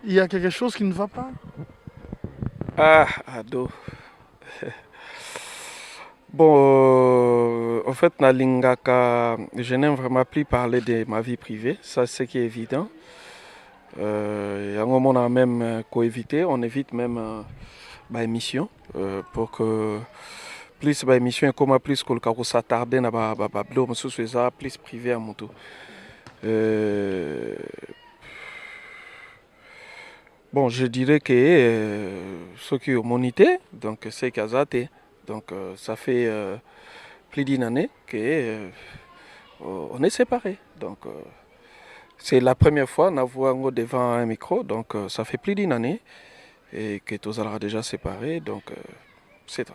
Il y a quelque chose qui ne va pas? Ah, ado. Bon, en fait, Nalingaka, je n'aime vraiment plus parler de ma vie privée, ça c'est ce qui est évident. Et à un moment, on a même coévité, on évite même bah, émission pour que plus bah, émission et comme plus que le cas où s'attarder na ba blog, monsieur c'est ça plus privé à mon tour. Euh, Bon, je dirais que ce qui est monité, donc c'est Kazate. Donc ça fait plus d'une année qu'on est séparés. Donc c'est la première fois qu'on voit devant un micro, donc ça fait plus d'une année et que tous allons déjà séparés. Donc c'est tout.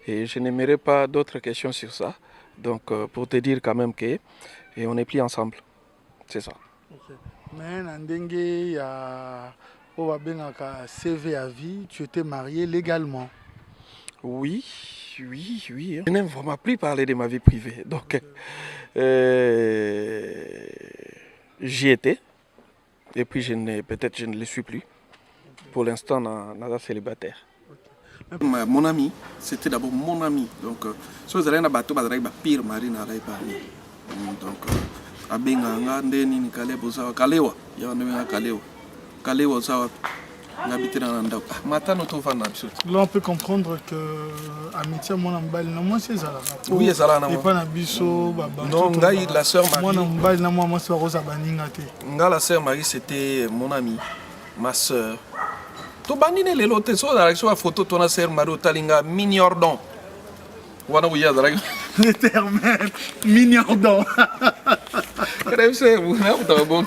Et je n'aimerais pas d'autres questions sur ça. Donc pour te dire quand même que et on n'est plus ensemble. C'est ça. Ok. Mais Nandenge, il y a Obabengaka CV à vie, tu étais marié légalement. Oui, oui. Je n'aime vraiment plus parler de ma vie privée. Donc, j'y étais. Et puis, peut-être je ne le suis plus. Pour l'instant, nada célibataire. Mon ami, c'était d'abord mon ami. Donc, si vous avez un bateau, vous avez pire marine à l'épargne. Donc, Abenganga, Ndeni, Kalebo, Sawa, Kalewa. Il y a un Kalewa. Kalewa, Sawa. Là, on peut comprendre que amitié, moi, moi, c'est ça. Oui, ça là. Et pas Nabiso, non, la sœur Marie. La sœur Marie, c'était mon amie, ma sœur. To banine le lote so da so photo to na sœur Marie Talinga Mignordon. Wana wuya da l'éternel Mignordon. Crève c'est vous na to bon.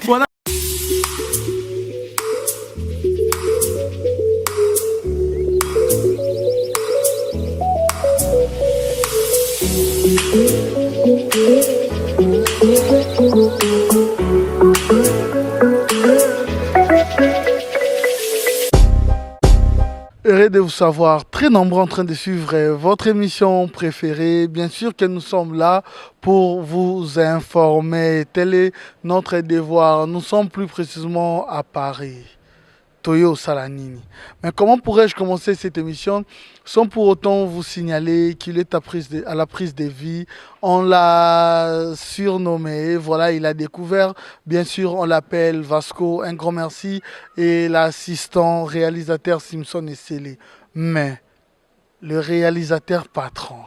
Heureux de vous savoir, très nombreux en train de suivre votre émission préférée. Bien sûr que nous sommes là pour vous informer. Tel est notre devoir. Nous sommes plus précisément à Paris. Toyo Salanini. Mais comment pourrais-je commencer cette émission sans pour autant vous signaler qu'il est à la prise de vie. On l'a surnommé, voilà, il a découvert. Bien sûr, on l'appelle Vasco. Un grand merci. Et l'assistant réalisateur Simpson et Célé. Mais le réalisateur patron.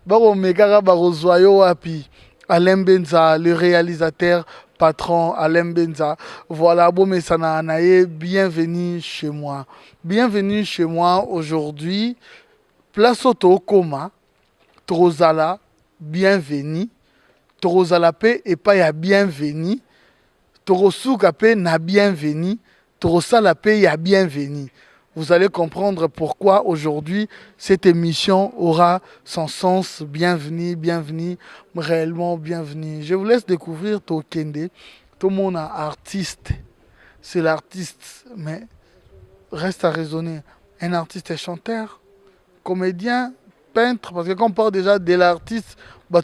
Baro Megara Barozoyo Api. Alain Benza, le réalisateur patron Alain Benza. Voilà, Bomesana Anaye, bienvenue chez moi. Bienvenue chez moi aujourd'hui. Place Auto Koma, Trozala, bienvenue. Trozala Pe et pas ya bienvenue. Torosuka Pe na bienvenue. Trosala Pe ya bienvenue. Vous allez comprendre pourquoi aujourd'hui cette émission aura son sens. Bienvenue, bienvenue, réellement bienvenue. Je vous laisse découvrir Tokende. Tout le monde est artiste. C'est l'artiste, mais reste à raisonner. Un artiste est chanteur, comédien, peintre, parce que quand on parle déjà de l'artiste, mais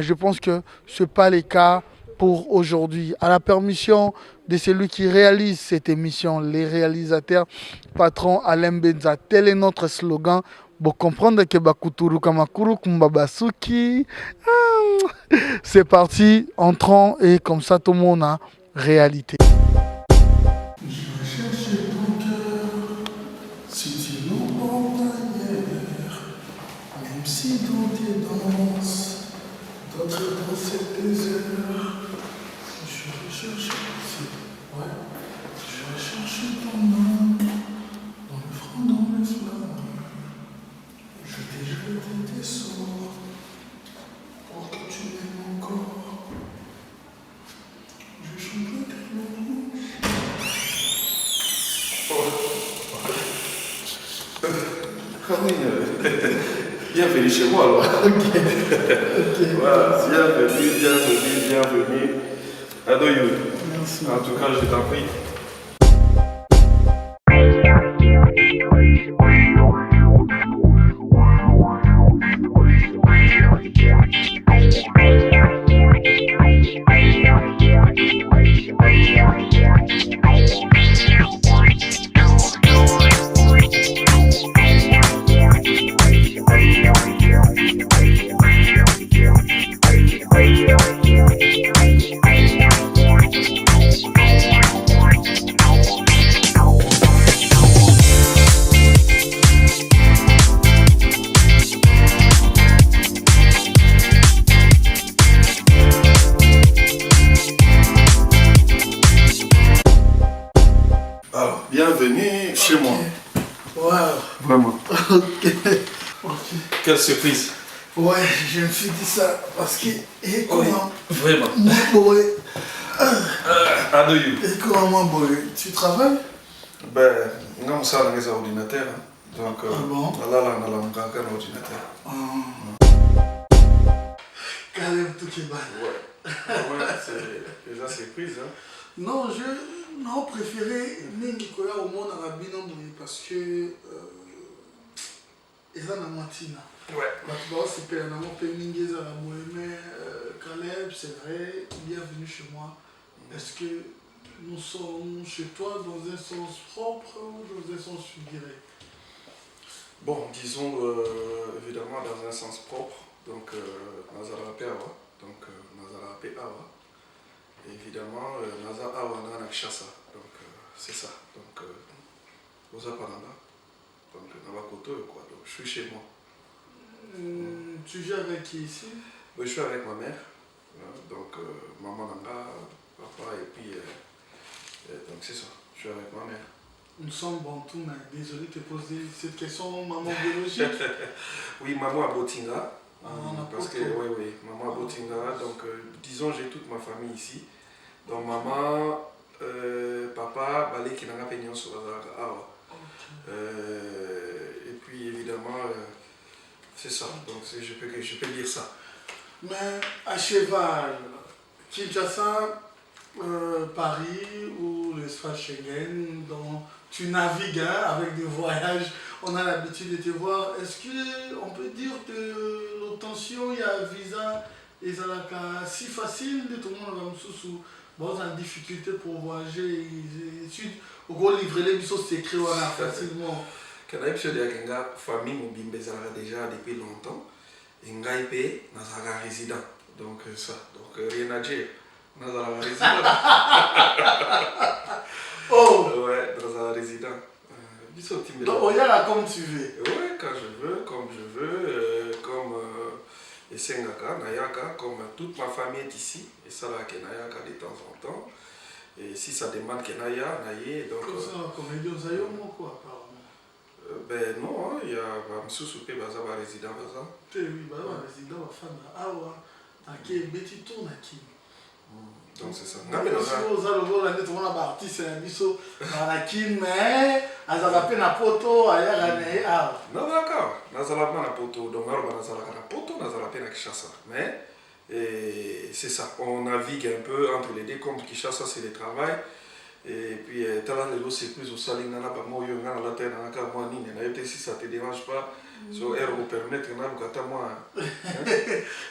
je pense que ce n'est pas le cas pour aujourd'hui. À la permission de celui qui réalise cette émission, les réalisateurs, patron Alain Benza, tel est notre slogan. Pour comprendre que Bakuturu Kamakuru Kumbabasuki, c'est parti, entrons et comme ça tout le monde a réalité. Bienvenue chez moi alors. Ok. Voilà, bienvenue. Adoyou. Merci. En tout cas, je t'en prie. Bienvenue chez moi. Wow. Vraiment. Ok. Quelle surprise. Ouais, je me suis dit ça parce que. Et comment? Vraiment. Moi, ouais. How do you? Et comment, boy? Tu travailles? Ben, non, ça, on a un ordinateur. Hein. Donc, Ah bon? là, on a un ordinateur. Caleb Toukiban. Ouais. Ouais, c'est déjà surprise. Hein. Non, non, préféré Nicolas au monde arabino parce que. Et ça, on a Martina. Ouais. C'est Caleb, c'est vrai, bienvenue chez moi. Est-ce que nous sommes chez toi dans un sens propre ou dans un sens figuré? Bon, disons évidemment dans un sens propre. Donc, Nazara Peawa. Donc, Nazara Peawa. Évidemment, Nazara Awa Nana Kshasa. Donc, c'est ça. Donc, Oza Pananda. Donc, Navakoto, quoi. Donc, je suis chez moi. Tu vis avec qui ici? Oui, je suis avec ma mère. Donc, maman Nanga, papa, et puis. Donc, c'est ça. Je suis avec ma mère. Nous sommes bantous, mais désolé de te poser cette question, maman biologique. Oui, maman à Botinga. Parce que, oui, maman à Botinga. Donc, disons, j'ai toute ma famille ici. Donc, maman, papa, balé qui n'a pas pignon sur la et puis, évidemment, c'est ça. Donc, je peux dire ça. Mais à cheval, Kinshasa, Paris ou l'espace Schengen, dont tu navigues avec des voyages, on a l'habitude de te voir. Est-ce qu'on peut dire que l'obtention, il y a un visa, et ça n'est si facile de tout le monde sous en difficulté pour voyager, au gros livrer les bisous secrets facilement. Quand on a une famille, on a déjà depuis longtemps, et on a un résident. Donc, ça, donc rien à dire. Dans un résident. Oh! Ouais, dans un résident. Donc, on y a là comme tu veux. Ouais, quand je veux, comme je veux, comme Essengaka, Nayaka, comme toute ma famille est ici, et ça là, Nayaka de temps en temps. Et si ça demande Kenaya, Naye, donc. Comme ça, comédie aux aïeux, quoi, apparemment. Ben non, il y a un sous-soupé, Baza, un résident, Baza. Oui, Baza, un résident, un fan, Awa, Taki, Betty Tourne, Aki. Donc c'est ça. Non, mais on a un artiste, mais Azalape na poto, non, d'accord. Nazalape na poto, donc Nazalape na poto, Nazalape na Kishasa. Mais c'est ça. On navigue un peu entre les deux, comme Kishasa c'est le travail. Et puis, talent de l'eau, c'est plus au saling, on a pas moi, on a la terre, on a qu'à moi, si ça ne te dérange pas, so air vous permettre, on a qu'à moi.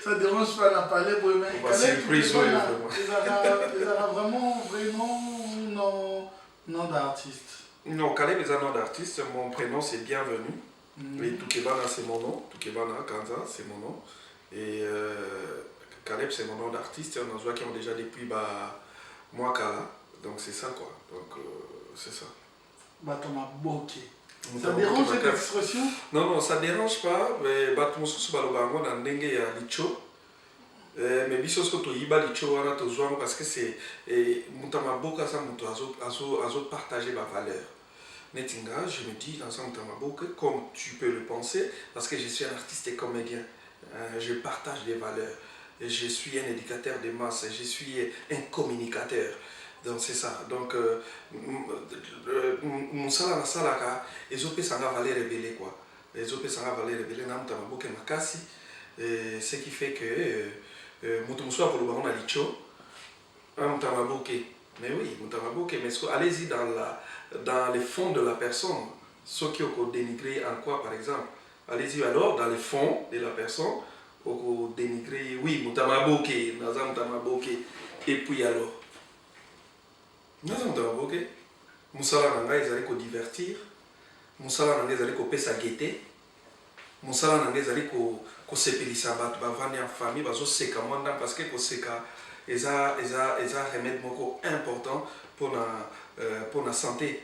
Ça ne dérange pas d'en parler, mais c'est une prise, ils ont vraiment nom d'artiste. Non, Caleb est un nom d'artiste, mon prénom c'est Bienvenue. Et Toukebana c'est mon nom, Toukebana Kanza c'est mon nom. Et Caleb c'est mon nom d'artiste, on a joué qui ont déjà depuis moi Kala. Donc c'est ça quoi, donc c'est ça. Batoma Boké. Ça dérange cette expression? Non, non, ça dérange pas, mais Batoma Sous Balobango dans Ndenge ya Licho. Mais biso soto yiba Licho wana tozwang parce que c'est Mutama Boka ça muto azo partager ma valeur. Netinga, je me dis dans un Mutama Boka, comme tu peux le penser, parce que je suis un artiste et comédien, je partage des valeurs. Je suis un éducateur de masse, je suis un communicateur. Donc c'est ça. Donc, mon salaire na salaka, les OP sanga valeur révélée quoi. Les OP sanga valeur révélée na mutama boke makasi. Ce qui fait que mutumso pour le baron na licho, mutama boke. Mais oui, mutama boke. Mais allez-y dans les fonds de la personne. Ceux qui ont dénigré en quoi par exemple. Allez-y alors dans les fonds de la personne. Au dénigré, oui, mutama boke, naza mutama boke. Et puis alors. mboke musala na ngai ezali divertir musala na ngai ezali kopesa gaieté musala na ngai ezali kosepelisa bato bavandi en famille bazoseka mwa ndambo parce que koseka eza remède moko important pour na santé.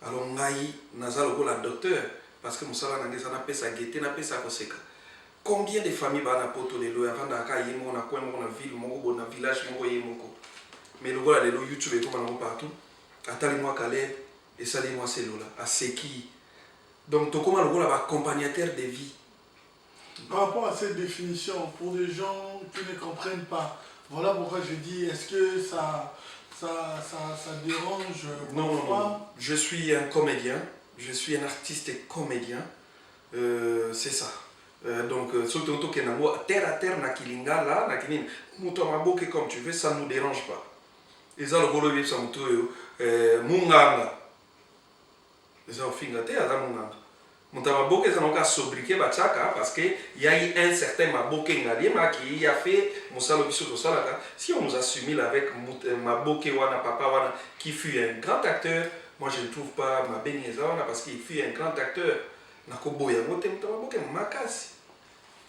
Alors ngai naza lokola docteur parce que musala na ngai eza napesa gaieté napesa koseka. Combien de familles bana poto lelo avanda ka yemo na coin moko na ville moko bo na village moko yemoko. Mais lokola lelo YouTube et comme partout. Atali moi Caleb et sali moi Selola à Seki. Donc to comment lokola ba accompagnateur de vie. Par rapport à cette définition, pour des gens qui ne comprennent pas, voilà pourquoi je dis, est-ce que ça dérange? Non. Je suis un comédien, je suis un artiste et comédien. C'est ça. Donc, surtout terre à terre, na kilinga là, na kinine, muto maboke comme tu veux, ça ne nous dérange pas. Et ça, le golo vif, ça muto munganga. Et ça, au finga te, à munganga. Muto maboke, ça n'a pas sobriqué bachaka parce que il y a eu un certain maboke ngadima qui a fait musalo biso to salaka. Si on nous assimile avec maboke wana papa wana qui fut un grand acteur, moi je ne trouve pas ma bénieza wana parce qu'il fut un grand acteur. Nakoboya mote muto maboke makasi.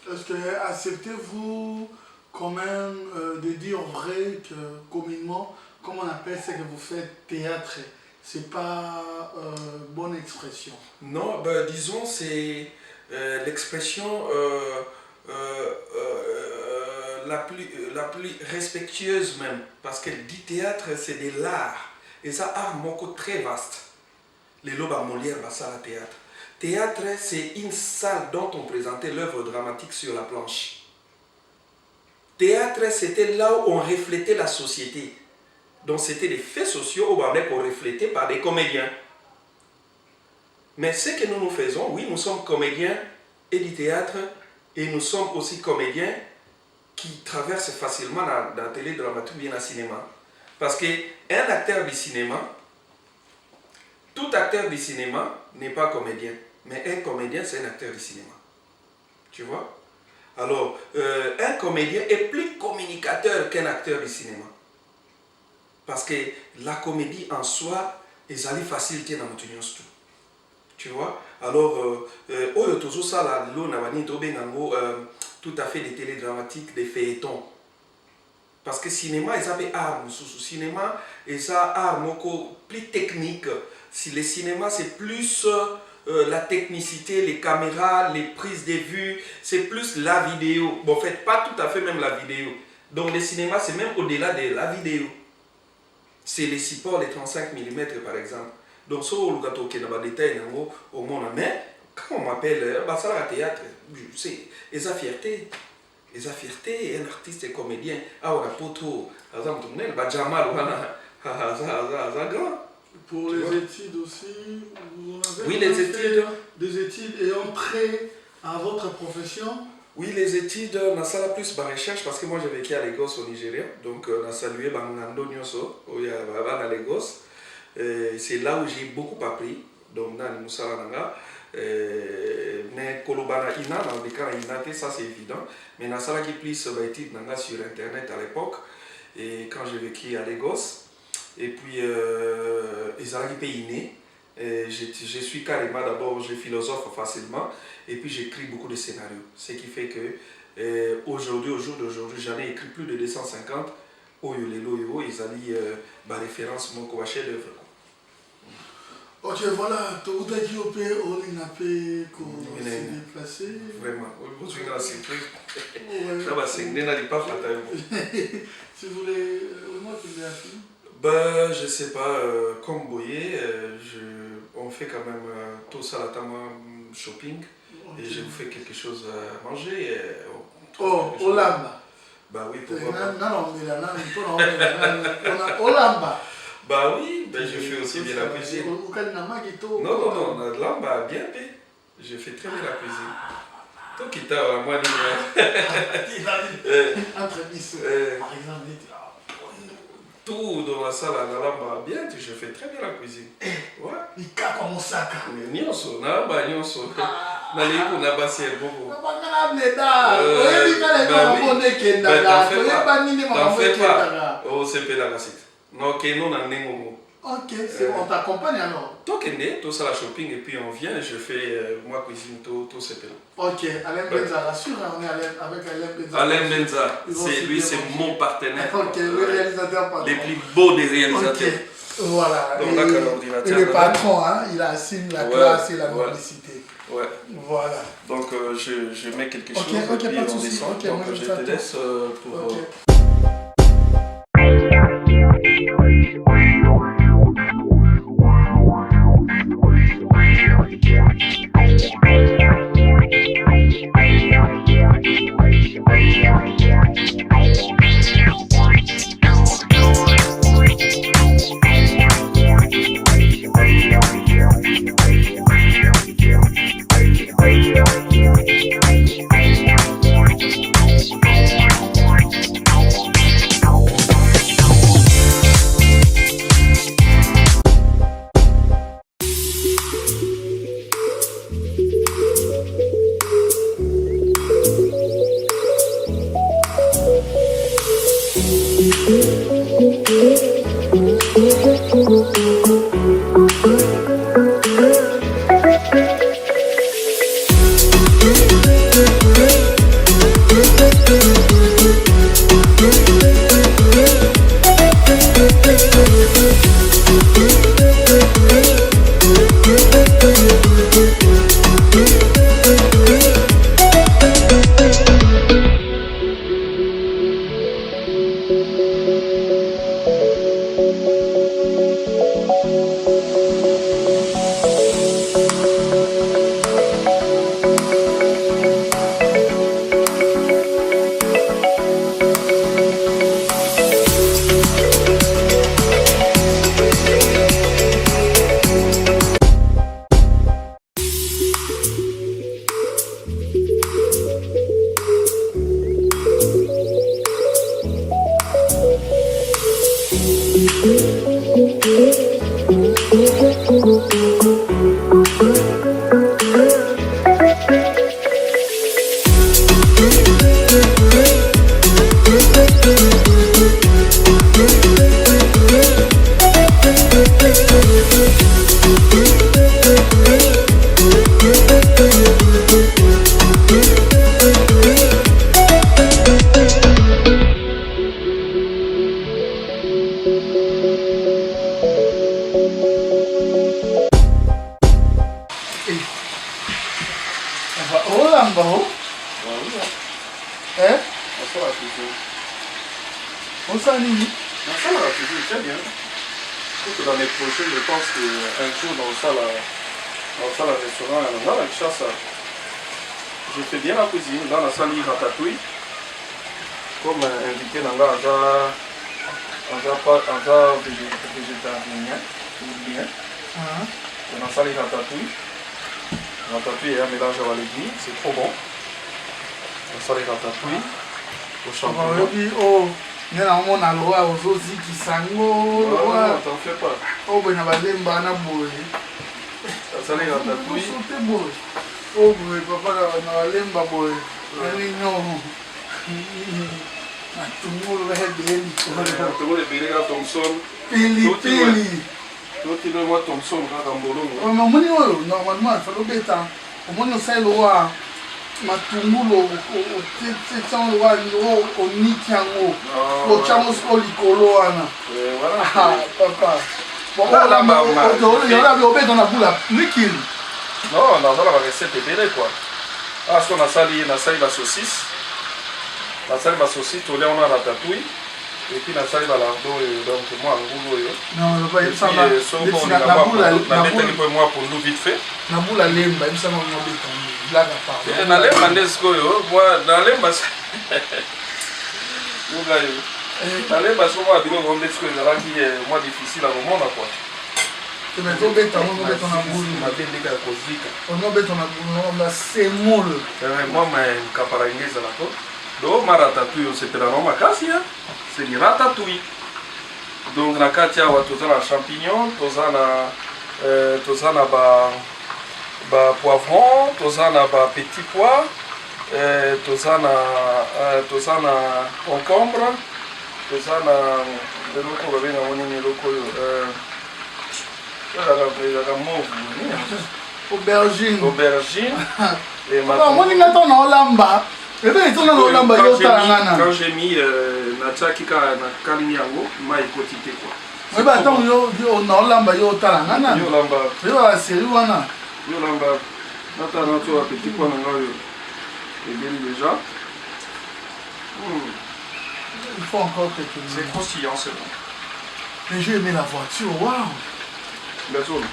Est-ce que acceptez-vous quand même de dire vrai que communément, comme on appelle ce que vous faites théâtre, c'est pas bonne expression? Non, disons c'est l'expression la plus respectueuse même, parce que dit théâtre c'est de l'art, et ça art moko très vaste. Les lobes Molière ça la théâtre. Théâtre, c'est une salle dont on présentait l'œuvre dramatique sur la planche. Théâtre, c'était là où on reflétait la société. Donc c'était des faits sociaux où on reflétait par des comédiens. Mais ce que nous faisons, oui, nous sommes comédiens et du théâtre, et nous sommes aussi comédiens qui traversent facilement la télédramatique ou bien le cinéma. Parce qu'un acteur du cinéma, tout acteur du cinéma n'est pas comédien. Mais un comédien, c'est un acteur du cinéma. Tu vois? Alors, un comédien est plus communicateur qu'un acteur du cinéma. Parce que la comédie en soi, est allée faciliter dans notre tout. Tu vois? Alors, tout à fait des télédramatiques, des feuilletons. Parce que le cinéma, ils avaient art. Le cinéma, ils ont art plus technique. Si le cinéma, c'est plus la technicité, les caméras, les prises de vue, c'est plus la vidéo. Bon, en fait, pas tout à fait même la vidéo. Donc, le cinéma, c'est même au-delà de la vidéo. C'est les supports, les 35 mm, par exemple. Donc, ça, on a des détails au monde. Mais, quand on m'appelle, ça va théâtre, c'est la fierté. Et la fierté, un artiste et comédien, ah, on a pas trop, grand. Pour les études aussi, vous en avez oui, les études. Des études ayant trait à votre profession? Oui, les études, on a ça plus ma recherche parce que moi j'ai vécu à Lagos au Nigeria. Donc on a salué Bangando Nyoso, où il y a à Lagos. C'est là où j'ai beaucoup appris. Donc dans Moussa Nanga. Mais Kolobana Ina, dans le cas Ina, ça c'est évident. Mais dans ça qui plus sur internet à l'époque. Et quand j'ai vécu à Lagos. Et puis, ils ont un pays né. Je suis carrément d'abord, je philosophe facilement. Et puis, j'écris beaucoup de scénarios. Ce qui fait que aujourd'hui, au jour d'aujourd'hui, j'en ai écrit plus de 250. Ils ont ma référence, mon chef-d'œuvre. Ok, voilà, tu as dit au pays, on a pu s'est déplacé. Vraiment, vous êtes dans la surprise. Si vous voulez, moi, tu l'as fait. Je sais pas, comme Boyer, on fait quand même tout ça à table shopping et je vous fais quelque chose à manger. Olamba. Bah oui, pourquoi pas. Bah oui, je fais aussi bien la cuisine. Non, Lamba, bien fait. Je fais très bien la cuisine. Toi qui t'as moi, entre bis, par exemple, tout dans la salle à Lamba, bien, je fais très bien la cuisine. Ouais. Il caca comme ça. Nyonso, na nyonso. Na liku na basi beaucoup. T'en fais pas. Oh, c'est pédagogique. Non, que non, na nengo. Ok, c'est bon, on t'accompagne alors. Toi qui es tout ça la shopping et puis on vient, je fais moi cuisine tout c'est là. Ok, Alain Benza, rassure, on est avec Alain Benza. Alain Benza, c'est mon partenaire. Ok, le réalisateur patron. Les plus beaux des réalisateurs. Ok, voilà. Donc, et le patron, hein, il assume la classe et la noblicité. Ouais. Voilà. Donc je mets quelque chose ok, et puis pas de on souci. descend. Ok, donc moi, je te laisse pour... Ok. Dans mes projets, je pense qu'un jour dans ça, le restaurant, dans la chasse, je fais bien la cuisine, dans la salle ratatouille, comme invité dans la végétarien, bien, dans la salle ratatouille. Ratatouille est un mélange à légumes, c'est trop bon. La salle ratatouille, au champignon. On a le roi aux aussi qui sango. Non, t'en fais pas. Oh, ben, on va aller en boy. Ça les ratatouille. Oh, ben, papa, on va aller en boy. Non. Tout le monde va être bien. Tout le monde est bien là, Thompson. Pili. Tout le monde Thompson, là, dans Bolon. Oh, mais normalement, il faut le bêta. Au moins, on sait le roi. Matungulu tsango wango onikango lo chango sko likolo wana voilà papa bon là bah il y a la bobé dans la boule liquide non dans la recette est belle quoi ah ce qu'on a sali la saucisse tout là on a ratatouille et puis la salle va l'ardo donc moi le boulot non le pas ça va la boule moi pour nous vite fait na boule à lemba il ça va nous bêta blague à part na lemba ndesiko yo moi na lemba muga yo na lemba so moi bilo ngombe tsiko ezala ki moi difficile à komona quoi mais to bêta on bêta na boule na bendeka ya kozika on bêta na boule na semoule moi mais kapara ingeza la ko do ratatouille c'était la norme makasi c'est du ratatouille donc na kati awa toza na champignon toza na ba poivron toza na ba petit pois toza na concombre toza na eloko babenga ngo nini eloko oyo Aubergine. Aubergine. Et Moi, je suis en Olamba. Quand j'ai mis Natcha Kika na Kalinyango, ma écotité quoi. Oui, bah attends, on a Olamba, yo talangana. Yo lamba. Yo la série wana. Yo lamba. Nata na toi petit point na yo. Et bien déjà. Il faut encore quelques minutes. C'est croustillant, c'est bon. Mais j'ai aimé la voiture, waouh. La zone.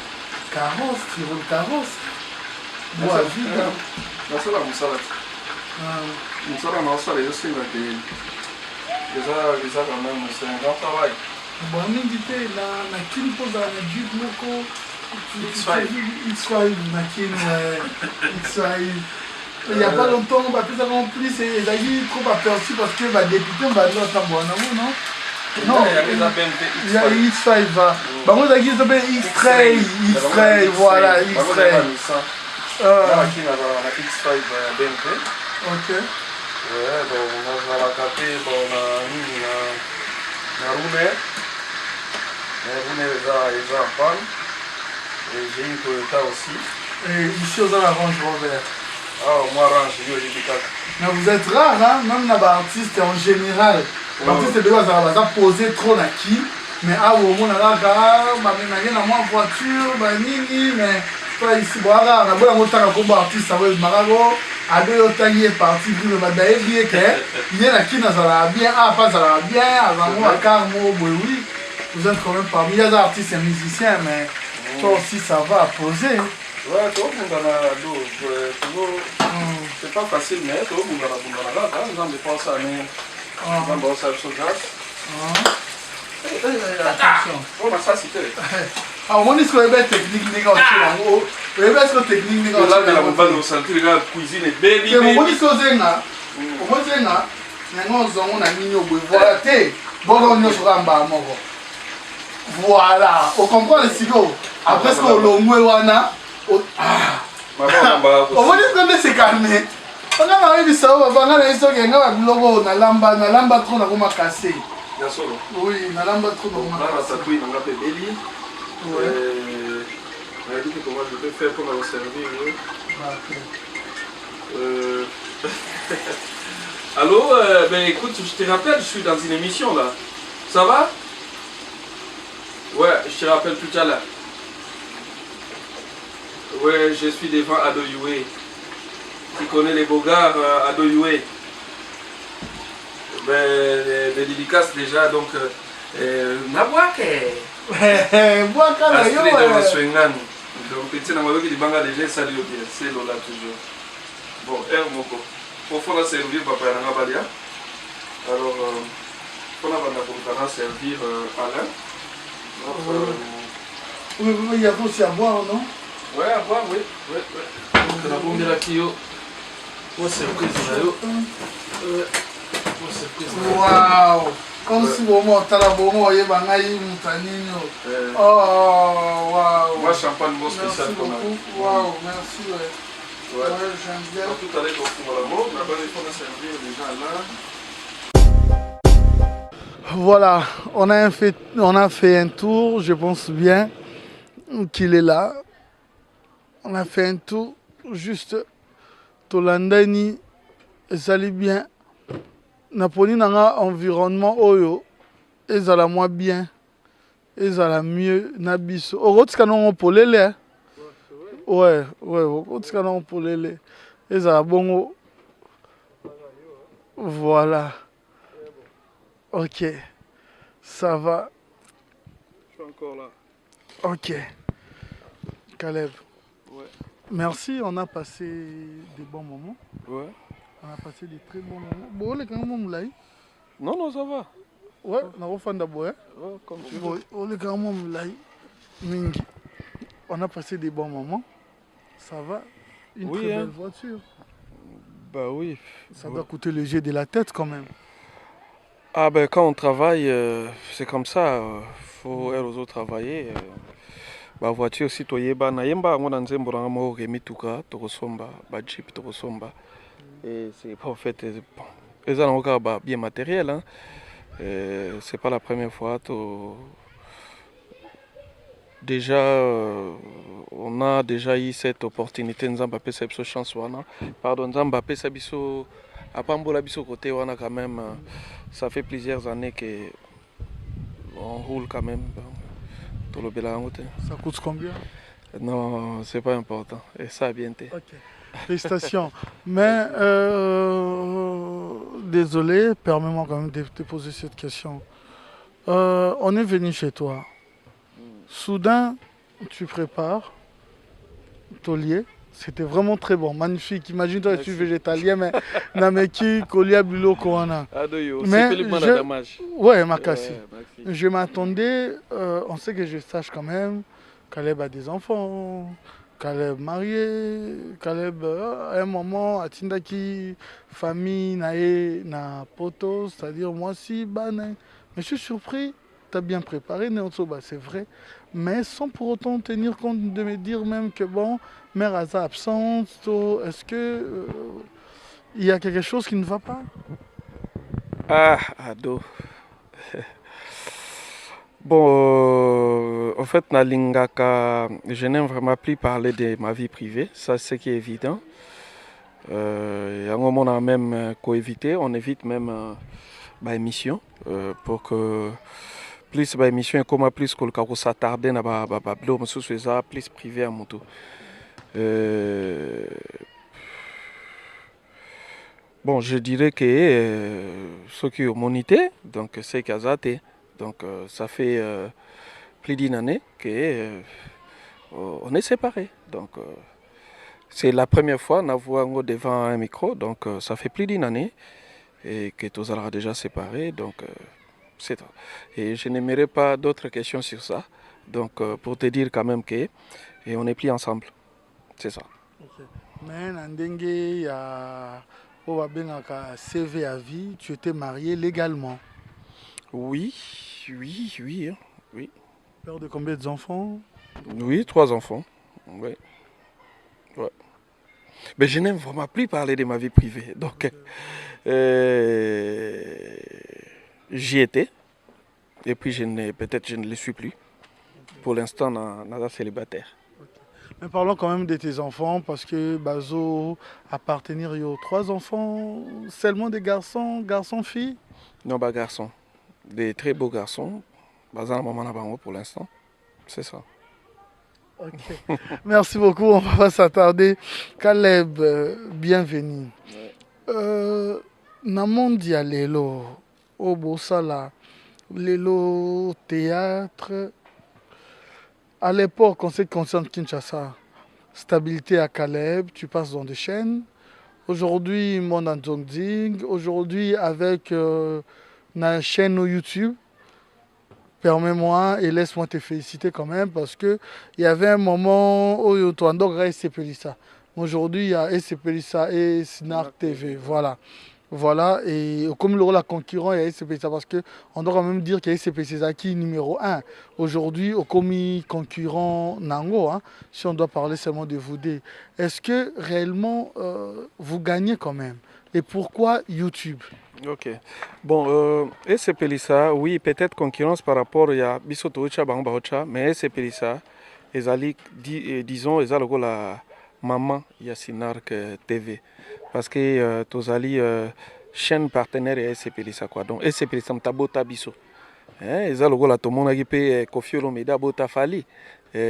Carrosse, Tyrol carrosse. Bois vide. La seule à Moussala. Moussala, non, ça, les aussi, les quand même, c'est un grand travail. Bon, on dit que la kin pose à la Duke Moko. X5. X5, la kin, X5. Il n'y a pas longtemps, on va plus remplir, c'est trop aperçu parce que les députés vont aller à Boanamo, non? Non, il y a X5. Bah, moi, j'ai dit X-Trail, X-Trail, voilà, X-Trail. La X5 BMP. Ok. Ouais, bon, on a la capé, bon, on a roulé. Les en panne. Et j'ai une Toyota aussi. Et ici, on a la Range Rover. Ah, moi, Range, j'ai dit 4. Mais vous êtes rare, hein? Même les artistes en général. Les artistes de base, ça va poser trop la qui. Mais ah, au moins, on a la voiture, mais toi ici, bon, on a beau comme artiste, ça va être marago. À deux autant parti, vous me dites que il y a la qui n'a bien, ah, pas ça bien, avant moi, car moi, oui. Vous êtes quand même parmi les artistes et musiciens, mais toi aussi, ça va poser. Ouais, tout le monde a l'eau. C'est pas facile, mais tout le monde a la gare. Nous avons dépensé à nous. Nous avons dépensé à la attention. On a ça, c'était. Ah, on dit que c'est technique négative. C'est technique négative. Là, on va nous sentir la cuisine et baby. On dit que c'est ça. On dit que on a mis au bout. Voilà, bon, on est sur un bar. Voilà, on comprend le sigo. Après, ce qu'on l'a on va dire que c'est calmé. On a arrivé ça, on va aller sur un logo, on a lamba trop, on a cassé. Oui, on a lamba trop, on a cassé. On a fait Belly. On a dit comment je peux faire pour me servir. Allô, ben écoute, je te rappelle, je suis dans une émission là. Ça va? Ouais, je te rappelle tout à l'heure. Ouais, je suis devant Adoyoué. Tu connais les beaux gars Adoyoué. Ben, les dédicaces déjà, donc. Nabouake. Bouaka là, yo. Donc, petit Namado qui dit Banga déjà, salut au bien. C'est Lola toujours. Bon, Moko. Pour faire servir Papa Yangabadia. Alors, pour la servir Alain. Oui, il y a aussi à boire, non? Ouais, à boire, oui. On a bombé la Kyo. Pour surprise, waouh! Comme si vous m'entendez la bombe, vous voyez, oh, waouh! Moi, champagne, bon spécial. Merci beaucoup. Waouh, merci, ouais. Ouais, j'aime bien. Tout à l'heure, on va la mort, là-bas, il faut servir déjà là. Voilà, on a fait un tour, je pense bien qu'il est là. On a fait un tour, juste Tolandani, et ça allait bien. Napoli n'a environnement oyo, et ça la moins bien, et ça la mieux nabiso. Au route canon polele, ouais, au route canon polele, et ça la bon. Voilà. Ok, ça va. Je suis encore là. Ok. Caleb. Ouais. Merci, on a passé des bons moments. Ouais. On a passé des très bons moments. Bon, les gars, Non, ça va. ouais, on a refait d'abord. Ouais, comme tu veux. Bon, les gars, on a passé des bons moments. Ça va. Une très belle voiture. Bah oui. Ça doit coûter le jet de la tête quand même. Ah ben quand on travaille, c'est comme ça, faut elle aux autres travailler. Bah voiture si toyeba na yemba ngona nzembo na mo remituka tokosomba ba jeep tokosomba. Et c'est pas en fait bon. Les gens bah bien matériel hein. C'est pas la première fois déjà, on a déjà eu cette opportunité, nous avons cette chance. Pardon, nous avons fait biso, à Pambola biso côté, quand même, ça fait plusieurs années qu'on roule quand même. Tout le Bélangote. Ça coûte combien? Non, c'est pas important. Et ça a bien été. Ok. Félicitations. Mais désolé, permets-moi quand même de te poser cette question. On est venu chez toi. Soudain, tu prépares taulier. C'était vraiment très bon, magnifique. Imagine-toi, je suis végétalien, mais nameki, kolia, bilo, koana. Mais ouais, Makassi. Je m'attendais, on sait que je sache quand même, Caleb a des enfants, Caleb marié, Caleb à un moment, Atindaki, famille, nae, na poto, c'est-à-dire moi si, mais je suis surpris, tu as bien préparé, Neotsoba, c'est vrai, mais sans pour autant tenir compte de me dire même que bon, mère Aza absente, est-ce que il y a quelque chose qui ne va pas? Ah, ado. Bon, en fait, Nalingaka, je n'aime vraiment plus parler de ma vie privée, ça c'est ce qui est évident. Il y a un moment on a même coévité, on évite même l'émission pour que plus l'émission est comme plus que le cas s'attarder na blog plus privé à mon tour. Bon, je dirais que ceux qui ont monité, donc c'est Kazate. Donc ça fait plus d'une année qu'on est séparés. Donc c'est la première fois qu'on voit devant un micro, donc ça fait plus d'une année et que tous allons déjà séparés. Donc c'est tout. Et je n'aimerais pas d'autres questions sur ça. Donc pour te dire quand même que et on n'est plus ensemble. C'est ça. Okay. Mais Nandenge, il y a CV à vie, tu étais marié légalement. Oui, oui, oui, hein, oui. Père de combien d'enfants? Oui, 3 enfants. Oui. Ouais. Mais je n'aime vraiment plus parler de ma vie privée. Donc, j'y étais. Et puis, peut-être je ne le suis plus. Pour l'instant, nada célibataire. Mais parlons quand même de tes enfants, parce que Bazo appartenir aux 3 enfants, seulement des garçons, filles? Non, bah, garçons. Des très beaux garçons. Bazan, maman, là-bas, pour l'instant. C'est ça. Ok. Merci beaucoup, on va pas s'attarder. Caleb, bienvenue. Namondia Lelo, Obosala, Lelo Théâtre. À l'époque, en ce qui concerne Kinshasa, stabilité à Caleb, tu passes dans des chaînes. Aujourd'hui, monde en Zongding. Aujourd'hui, avec une chaîne YouTube. Permets-moi et laisse-moi te féliciter quand même parce qu'il y avait un moment où tu as SCPLISA. Aujourd'hui, il y a SCPLISA et Snark TV. Voilà. Voilà. Et comme le rôle concurrent, il y a SCPLISA parce qu'on doit quand même dire qu'il y a SCPLISA qui est numéro 1. Aujourd'hui, au commis concurrent Nango, hein, si on doit parler seulement de vous deux, est-ce que réellement vous gagnez quand même? Et pourquoi YouTube? Ok. Bon, SC Pelissa, oui, peut-être concurrence par rapport à Bisoto Ocha, Bangba Ocha, mais SC Pelissa, disons, ils ont la maman Yasinark TV. Parce que Tozali, chaîne partenaire et SC Pelissa, quoi. Donc, SC Pelissa, Mtabota Biso. Ils ont la Tomona Gipe, Kofi Olomeda, Bota Fali.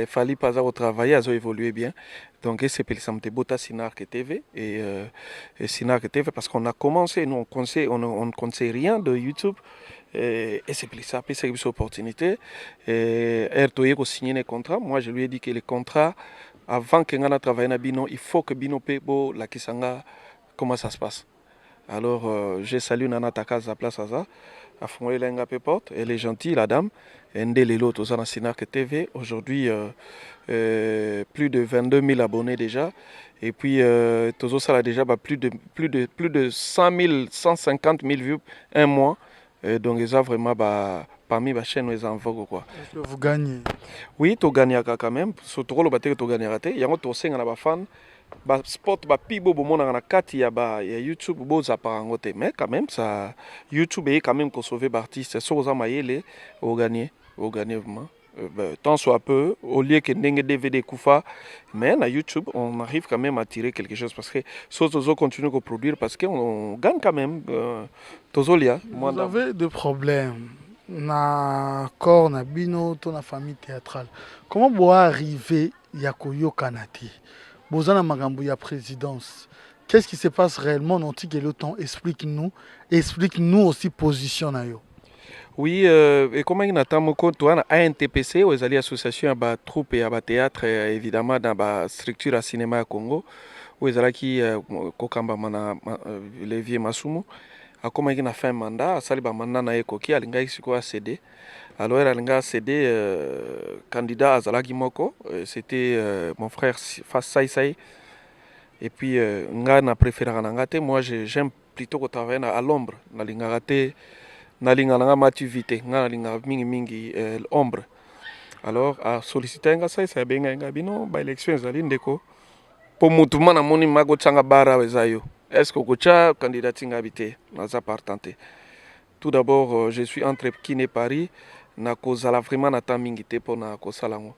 Fali pas à travailler, ils ont évolué bien. Donc, c'est pour ça Bota Sinark TV et Sinark TV parce qu'on a commencé, nous on ne connaissait rien de YouTube. Et c'est pour ça que c'est une opportunité. RTOE a signé un contrat. Moi, je lui ai dit que les contrats, avant qu'on ait travaillé dans Bino, il faut que Bino Pebo, la Kisanga, comment ça se passe. Alors, j'ai salué Nana Takaz à place à ça. À fond, elle est gentille, la dame. Ndelelo, tout ça dans Sinark TV. Aujourd'hui, plus de 22 000 abonnés déjà. Et puis, tout ça a déjà plus de 100 000, 150 000 vues un mois. Donc, ils ont vraiment parmi les chaînes, ils en vogue quoi. Est-ce que vous gagnez? Oui, tu gagnes quand même. Surtout le bâtiment, tu gagnes. Il y a un aussi un fan. Sport pibo bomona na kati ya YouTube boza parangote mais quand même ça YouTube est quand même qu'on sauver artiste so za mayele au gagner vraiment tant soit peu, au lieu que Ndenge DVD Koufa, mais à YouTube, on arrive quand même à tirer quelque chose parce que si on continue à produire, parce qu'on gagne quand même. Tozolia, Vous avez des problèmes na corps na bino to na famille théâtrale. Comment vous arriver ya koyokana te? Bozana makambo ya présidence. Qu'est-ce qui se passe réellement dans le temps? Explique-nous aussi position na yo. Oui, et comme il y a un ANTPC, où il y a association à troupe et à théâtre, évidemment, dans la structure à cinéma à Congo, où il y a qui kokamba mana Levier Masumu, a comme il a fait un mandat, a sali ba mandat na ekoki, alinga isiko a cédé. Alors il a cédé candidat à Zalagi Moko, c'était mon frère Sai Sai. Et puis, nga na préféré ngate, moi j'aime plutôt travailler à l'ombre, na lingate. Nalinga nanga mati vite nga nalinga mingi mingi ombre. Alors a solliciter nga sai benga nga bino ba élection ezali ndeko po mutu mana moni mago tsanga bara wezayo. Est-ce que kocha candidat nga bité naza partante. Tout d'abord je suis entre Kiné Paris na kozala vraiment na temps mingi te pour na kosalango.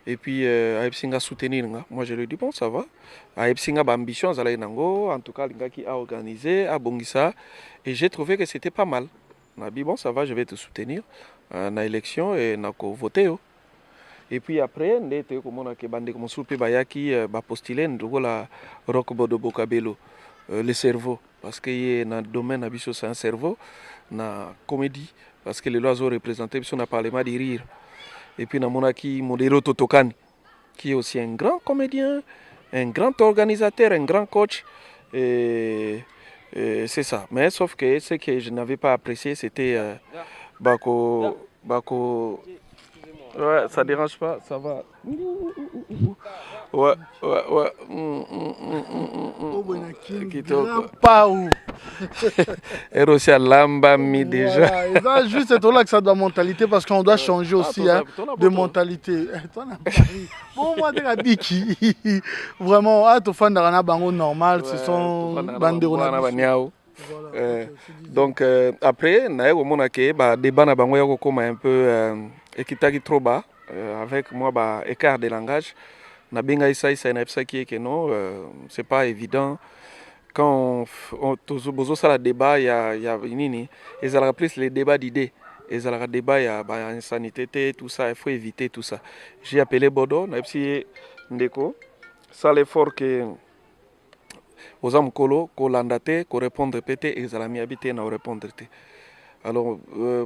Et puis Aipsinga soutenir nga. Moi je lui dis bon ça va. Aipsinga ba ambition zala nango en tout cas linga qui a organisé a bongisa et j'ai trouvé que c'était pas mal. On a dit bon ça va, je vais te soutenir dans l'élection et na ko voter. Et puis après, on était comme on a que bande comme soupe bayaki ba postuler ndoko la Rock Bodo Bokabelo le cerveau parce que y na domaine abisso c'est un cerveau na comédie parce que les oiseaux représentés on a parlé mal de rire. Et puis na monaki Modero Totokani qui est aussi un grand comédien, un grand organisateur, un grand coach et c'est ça. Mais sauf que ce que je n'avais pas apprécié, c'était Bako. Ouais, ça dérange pas, ça va. Ouais, ouais, ouais. Et aussi à Lamba mi déjà. Voilà, juste c'est là que ça doit mentalité parce qu'on doit changer aussi de mentalité. Bon, moi, vraiment, à fan d'Arana Bango normal, ce sont banderos. Donc après, on a un débat na bango yako comme un peu ekitaki trop bas avec moi écart de langage. Na benga isa na psa qui est que non, c'est pas évident. Quand on bozo ça la débat il y a nini, ils allaient plus les débats d'idées. Ils allaient débat il y a insanité tout ça, il faut éviter tout ça. J'ai appelé Bodo, na psi ndeko, ça l'effort que aux hommes colo, colandate, ko répondre pété, et zalami habité na répondre té. Alors,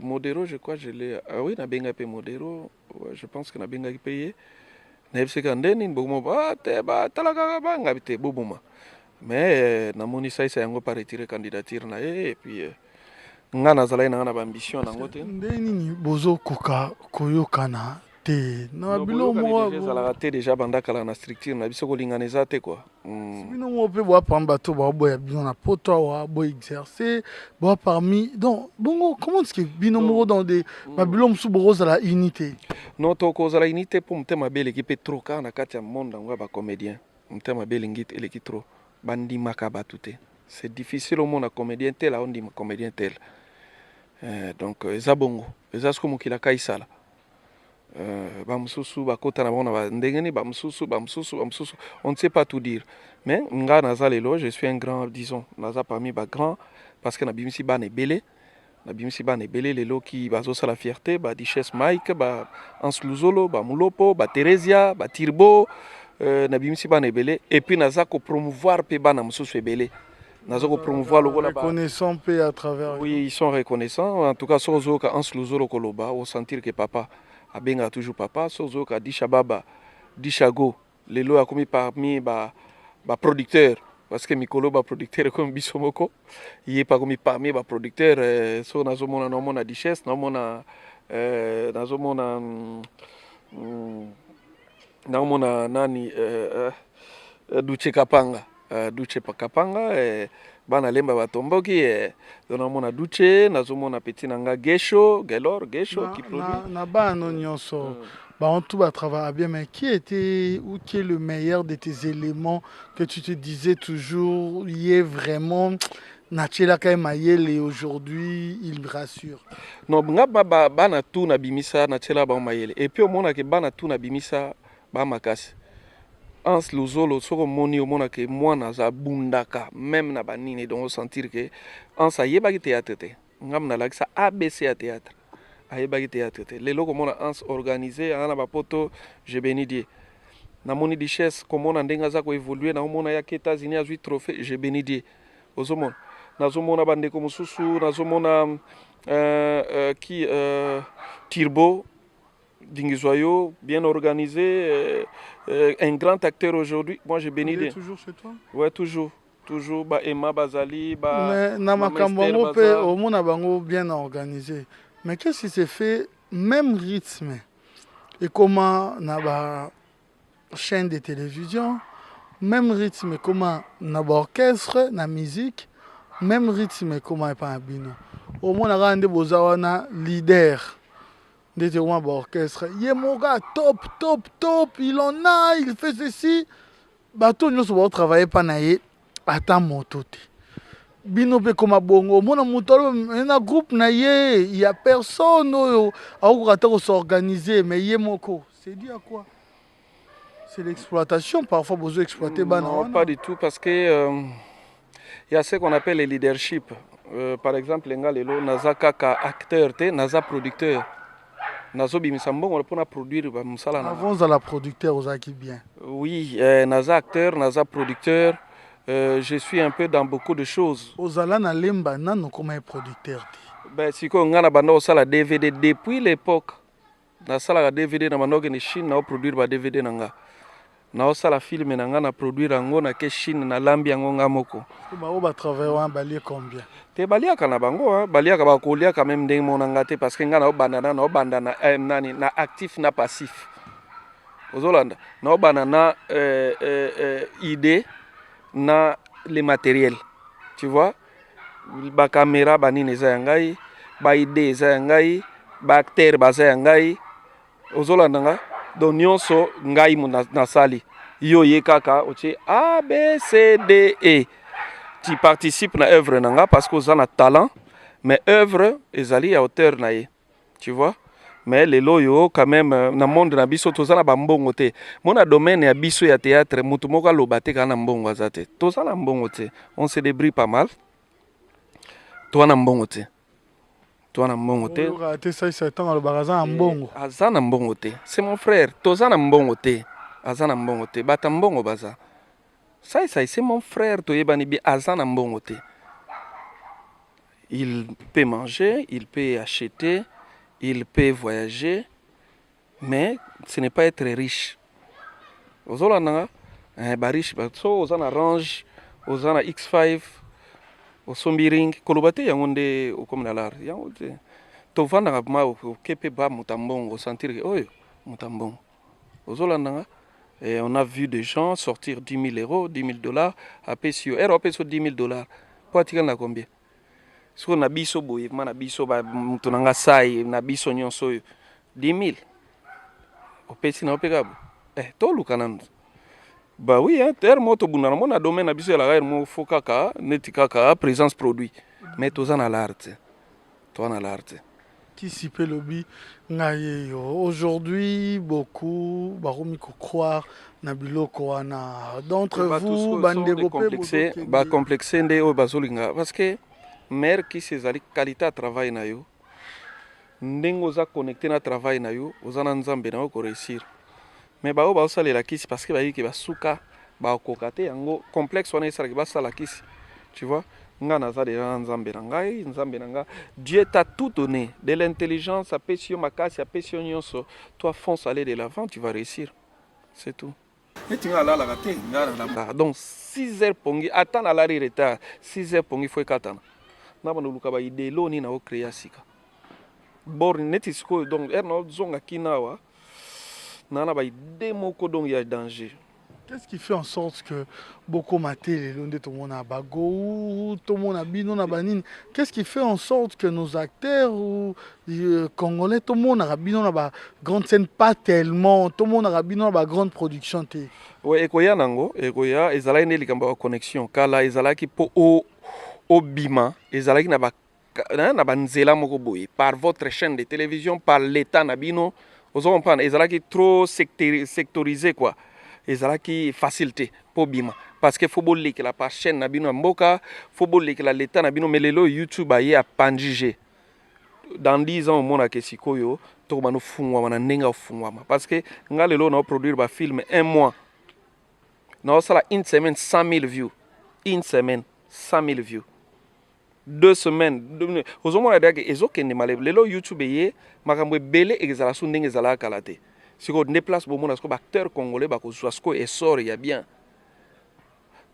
Modero, je crois, je l'ai. Ah oui, na benga payé Modero, ouais, je pense que na benga payé. Na epse kandeni, bomo ba, te ba, talaka ba, ngabité, boboma. Mais, na moni ça, ça yango pas retiré candidature na et puis, nga na zalai na ambition na ngote. Ndeni bozo koka koyokana. Na bilo mo déjà raté déjà banda kala na structure na biso ko linganeza te quoi. Bino mo pe boa pamba to ba boya bino na poto wa bo exercer boa parmi donc bongo comment est-ce que bino mo dans des babilo msu boroza la unité. Non to ko za la unité pour mtema bele ki pe trop ka na kati ya monde ngwa ba comédien. Mtema bele ngit ele ki trop bandi makaba tuté. C'est difficile au monde à comédien tel on dit comédien tel. Donc eza bongo eza sko mukila kaisala. Bamsusu bakota na bona ndengeni bamsusu on ne sait pas tout dire mais nga nazalelo je suis un grand disons naza parmi ba grand parce que na bimisi ba ne belé lelo ki bazo sa la fierté ba Duchesse Mike ba Ans Luzolo ba Mulopo ba Teresia ba Tirbo na bimisi ba ne belé et puis naza ko promouvoir pe ba na mususu belé naza ko promouvoir le gola ba reconnaissant pe à travers. Oui, ils sont reconnaissants en tout cas sozo ka Ans Luzolo koloba au sentir que papa abenga toujours papa sozo ka disha baba dishago lelo a commis parmi ba producteur parce que mikolo ba producteur comme bisomoko il est pas commis parmi ba producteur so nazomona no mona Duchesse no mona nazomona na mona nani Duche Kapanga bana lemba batomboki nazomona Duche nazomona petit nanga Gesho qui produit na bano nyonso on tout va travailler bien mais qui était ou qui est le meilleur de tes éléments que tu te disais toujours il est vraiment Nachela Mayele aujourd'hui, il rassure. Non, bana tout na bimisa na tshela ba mayele. Et puis au mona ke bana tout na bimisa ba makasi. Ans luzolo soko moni au mona ke mwana za bundaka même na banini donc sentir que ans ayeba ki théâtre te. Ngam na lakisa ABC à théâtre. Ayeba ki théâtre te. Les loko mona ans organisé ana ba poto je bénis Dieu. Na moni richesse komona ndenga za ko évoluer na mona ya États-Unis a 8 trophées je bénis Dieu. Ozomona nazomona bandeko mosusu nazomona qui Tirbo Dingizoyo bien organisé un grand acteur aujourd'hui moi j'ai béni Il est toujours chez toi? Ouais toujours ba Emma Bazali ba Mais na makambo ngo pe omona bango bien organisé. Mais qu'est-ce qui s'est fait même rythme et comment na ba chaîne de télévision même rythme comment na ba orchestre na musique même rythme comment pas bino omona ka nde bozawana leader ndete wa ba orchestre yemoga top il en a il fait ceci bato nyonso ba travailler pa na ye ata moto te bino pe koma bongo mona mutolo na groupe na ye il y a personne oyo akokata ko s'organiser mais ye moko c'est dit à quoi? C'est l'exploitation parfois besoin exploiter bana non pas du tout parce que il y a ce qu'on appelle le leadership. Par exemple, Lelo naza kaka acteur te, naza producteur. Nazo bimisa mbongo pour produire ba musala na. Avant à la producteur ozaki bien. Oui, naza acteur, naza producteur. Je suis un peu dans beaucoup de choses. Ozala na lemba nano comme un producteur te. Ben siko ngana banda osala DVD depuis l'époque. Na sala ga DVD na manoge ni Chine na produire ba DVD nanga. Na osala film na nga na produire yango na ke Chine na lambi yango nga moko. Ba ba travailler en balier combien? Te baliaka na bango hein, baliaka ba kolia quand même ndenge monanga te parce que nga na obanda na nani na actif na passif. Ozolanda na obanda na idée na les matériels. Tu vois? Ba caméra ba nini za ngai, ba idée za ngai, ba acteur ba za ngai. Ozolanda nga donc nyonso ngai na sali yo ye kaka oche A B C D E tu participes na œuvre nanga parce que vous avez talent mais œuvre ezali à hauteur na ye tu vois mais les loyo quand même na monde na biso tozana ba mbongo te mona domaine ya biso ya théâtre mutu moko aloba te kana mbongo azate tozana mbongo te on se débrouille pas mal toi na mbongo te Azana mbongo te. C'est mon frère. Tozana mbongo te. Azana mbongo te. Bata mbongo baza. C'est mon frère. Toyebani bi azana mbongo te. Il peut manger, il peut acheter, il peut voyager, mais ce n'est pas être riche. Ozola nanga, ba riche, so ozana range, ozana X5, osombiring, kolobate yangonde okomnalar. Yangonde. Tovanda ma kepe ba mutambongo sentir que oyo mutambongo ozolandanga et on a vu des gens sortir 10 000 euros 10 000 dollars à PSO ROP sur 10 000 dollars pour attirer na combien so na biso boye na biso ba mutunanga sai na biso nyonso 10 000 opesi na opekabo to lukananu bah oui hein ter moto bunana mona domaine na biso la gaire mo fokaka netikaka présence produit mais tozana l'art toi na l'art aujourd'hui, beaucoup croire d'entre vous, complexé parce que mère qui ses qualité à travail na yo ndengo za connecté na travail na yo ozana nzambe na ko réussir mais ba ba salela kisi parce que ba yiki ba suka ba kokate yango complexe wana isara ba sala kisi tu vois. Dieu t'a tout donné, de l'intelligence, à passion makasi, à passion nyonso. Toi fonce aller de l'avant, tu vas réussir. C'est tout. Donc 6 heures pongi, attends à l'arrêt retard. 6 heures pongi faut qu'attendre. Na bano luka ba idélo ni na o créer sika. Bor netisko donc erno zonga kinawa. Na ba idé moko donc il y a danger. Qu'est-ce qui fait en sorte que beaucoup maté les londes tout le monde a bago, tout le monde a bino na banine. Qu'est-ce qui fait en sorte que nos acteurs ou congolais tout le monde a bino na ba grande scène pas tellement, tout le monde a bino na ba grande production Oui, ekoya nango, ekoya ezala ine likamba connexion kala ezala ki po obima ezalaki na ba nzela moko boye par votre chaîne de télévision, par l'état nabino, vous comprenez, ezalaki trop sectorisé quoi, ezalaki facilité pour bima parce que faut boleke la par chaîne nabino mboka, faut boleke la l'état nabino, mais lelo YouTube aye a panjige dans 10 ans au monde ke sikoyo to bano fungwa na nenga fungwa parce que nga lelo na produire ba film un mois na sala une semaine 100 000 views, une semaine 100 000 views, 2 semaines ozomona dake ezokende malebe lelo YouTube ye makambo ebele ezala su ndenge ezala kala te siko déplace bomona siko ba acteur congolais ba kozwa siko essor ya bien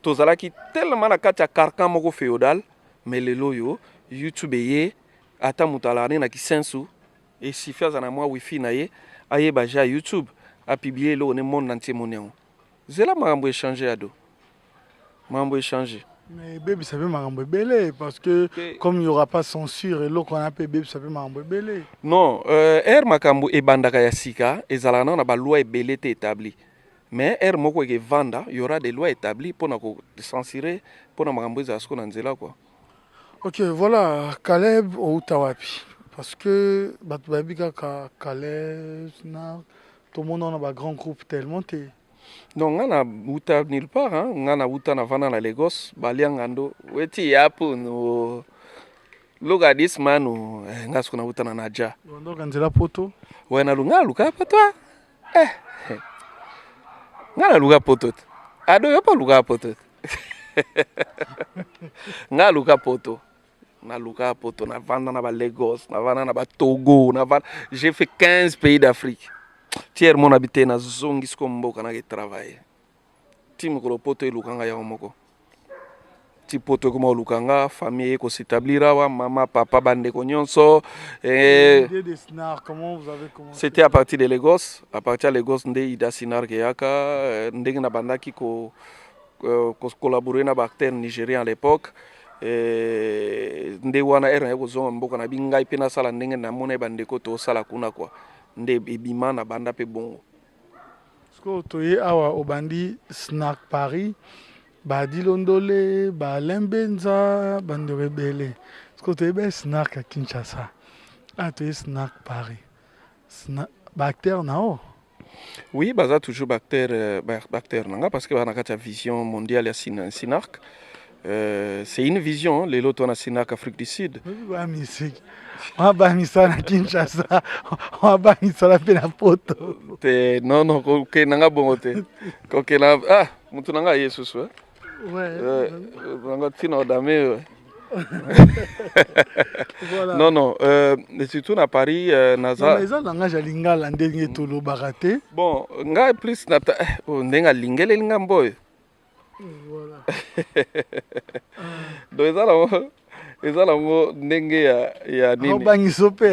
tozalaki tellement na kati ya carcan moko féodal, mais lelo yo YouTube ye ata mutalane na kisensu et si faire na moi wifi na ye aye baja YouTube a publier le monde entier monien zela makambo échanger ado makambo échanger. Mais bébé ça fait marambo belé parce que comme il n'y aura pas censure et l'eau qu'on appelle bébé ça fait marambo belé. Non, makambo e bandaka ya sika ezalana na ba loi ebele te établi. Mais moko ke vanda, il y aura des lois établies pour na ko censurer pour na makambo za sko na nzela quoi. OK, voilà Caleb ou Tawapi parce que batubabika Caleb na tout le monde on a ba grand groupe tellement te. Donc ngana uta nulle part hein, ngana uta na vana na Lagos, baliangando weti yapo no loga this man ngasko na uta na naja. Donc nzela poto. Ouais na lunga luka poto. Ngana luka poto. Ado yo pa luka poto. Nga luka poto. Na luka poto na vana na ba Lagos, na vana na ba Togo, na vana j'ai fait 15 pays d'Afrique. Tiers mon habité na zongi sko mboka na ke travailler. Ti mokolo poto elukanga ya moko. Ti poto ko lukanga famille ko s'établira wa mama papa bande ko nyonso L'idée des snars, comment vous avez commencé? C'était à partir de Lagos, à partir de Lagos nde ida sinar ke yaka ndenge na bandaki ko collaborer na acteur nigérien à l'époque nde wana era ko zonga mboka na bingai pena sala ndenge na mona bande ko to sala kuna kwa nde ebima na banda pe bongo. Sko toye awa obandi snack Paris ba dilondole ba lembenza bande rebelle. Sko toye be snack à Kinshasa. Ah toye snack Paris. Snack bactère nao. Oui, baza toujours bactère nanga parce que bana kata vision mondiale ya Sinark. C'est une vision les loto na Sinark Afrique du Sud. Ba musique. On va misa na Kinshasa. On va misa la pena poto. Te non ko nanga bongo te. Ko na mutu nanga Yesus wa. Ouais. Nanga tino dame. Voilà. Non, surtout à Paris, Naza. Mais ça, langage lingala ndenge tolo barate. Bon, nga plus nata ndenga lingele lingamboy. Voilà. Donc ezala ngo ndenge ya nini. Bangi sope.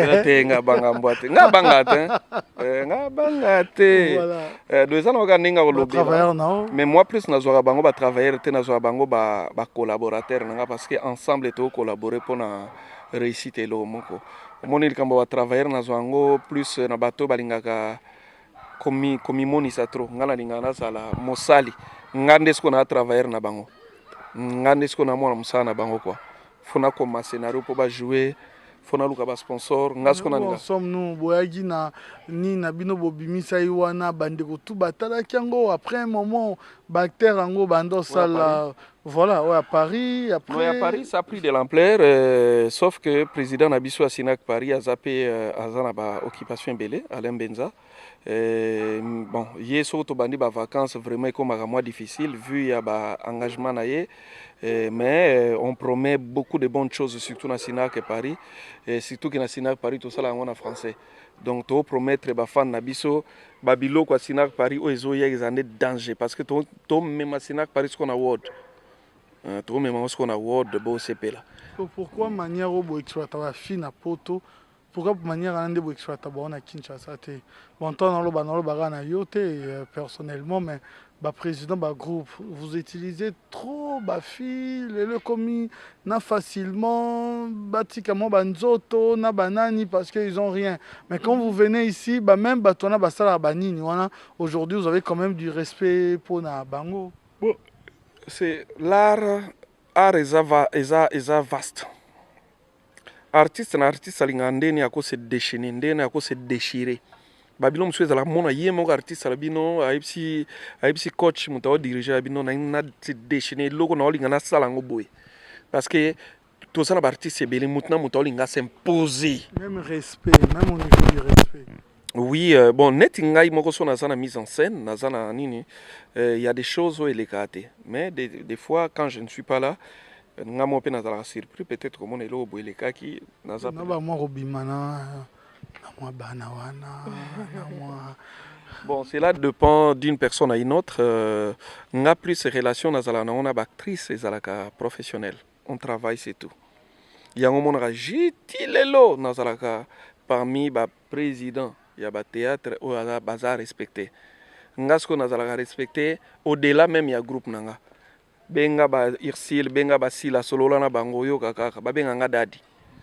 Nga bangambwate. Nga bangate. Nga bangate. Voilà. Donc ezala ngo ndinga ko lobi. Mais moi plus nazwa bango ba travailler te nazwa bango ba collaborateur nga parce que ensemble to collaborer pour na réussite lo moko. Moni likambo ba travailler nazwa ngo plus na bato balingaka komi moni sa trop ngala lingana sala mosali ngande sko na travailler na bango. Ngande sko na mona musana bango quoi. Fona comme scénario pour jouer fona luka ba sponsor ngasko na nga somme nous boyagi na ni na bino bobimisa iwana bandeko tout batala kiango après un moment bactère ango bando sala voilà ouais, à Paris après ouais, à Paris ça a pris de l'ampleur sauf que président Nabiso Asinak Paris a zappé azana ba occupation belé Alain Benza. Bon, hier surtout bandi ba vacances vraiment comme un mois difficile vu ya ba engagement na ye mais on promet beaucoup de bonnes choses surtout na Sinac et Paris et surtout que na Sinac Paris tout ça là en français donc to promettre ba fan na biso ba bilo kwa Sinac Paris o ezo ya exané danger parce que to même Sinac Paris qu'on a word to même qu'on a word de beau CP là. Pourquoi manière au exploiter la fine à poto. Pourquoi de manière à aller exploiter à Kinshasa bon temps dans le baran à yote personnellement mais bah président bah groupe vous utilisez trop bah fil le commis n'a facilement bâtiment banzoto na banani parce qu'ils ont rien mais quand vous venez ici bah même bah ton bah ça banini voilà aujourd'hui vous avez quand même du respect pour na bango. Bon, c'est l'art art eza vaste. Artiste na artiste alinga ndeni ako se déchaîner, ndeni ako se déchirer. Babilo msu ezala mona ye moko artiste ala bino aipsi coach muta o diriger bino na se déchaîner loko na olinga na sala ngo boy. Parce que tout ça na artiste ebele mutna muta olinga s'imposer. Même respect, même au niveau du respect. Oui, bon, net ngai moko so na mise en scène, na zana nini, il y a des choses où il est gâté. Mais des fois quand je ne suis pas là, nga mo pe na zala surpris peut-être comme on est là au boy les kaki na za. Na ba mo robimana. Bon, cela dépend d'une personne à une autre. On a plus de relations dans la actrice et la professionnelle. On travaille, c'est tout. Il y a un moment où on a parmi les présidents, il y a un théâtre où on a respecté. On a respecté au-delà même il y a un groupe. Benga ba Irsil, benga ba Sila, solo na bangoyo kaka, ba benga dadi.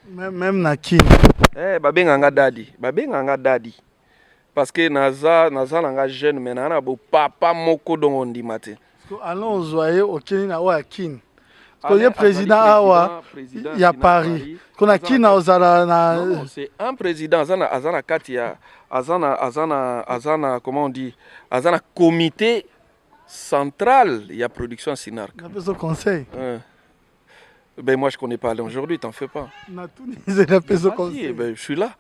Même na kin. Babenga dadi. Parce que naza nanga jeune mais na bo papa moko dongo ndimate. Allons zoyer okeni na wa kin. Parce que président awa il y a Paris. Qu'on a kin na ozala na. Non, c'est un président azana katia azana comment on dit azana comité central, il y a production Sinark. On a besoin de conseil. Ben moi je connais pas aujourd'hui, t'en fais pas. Ben, je suis là.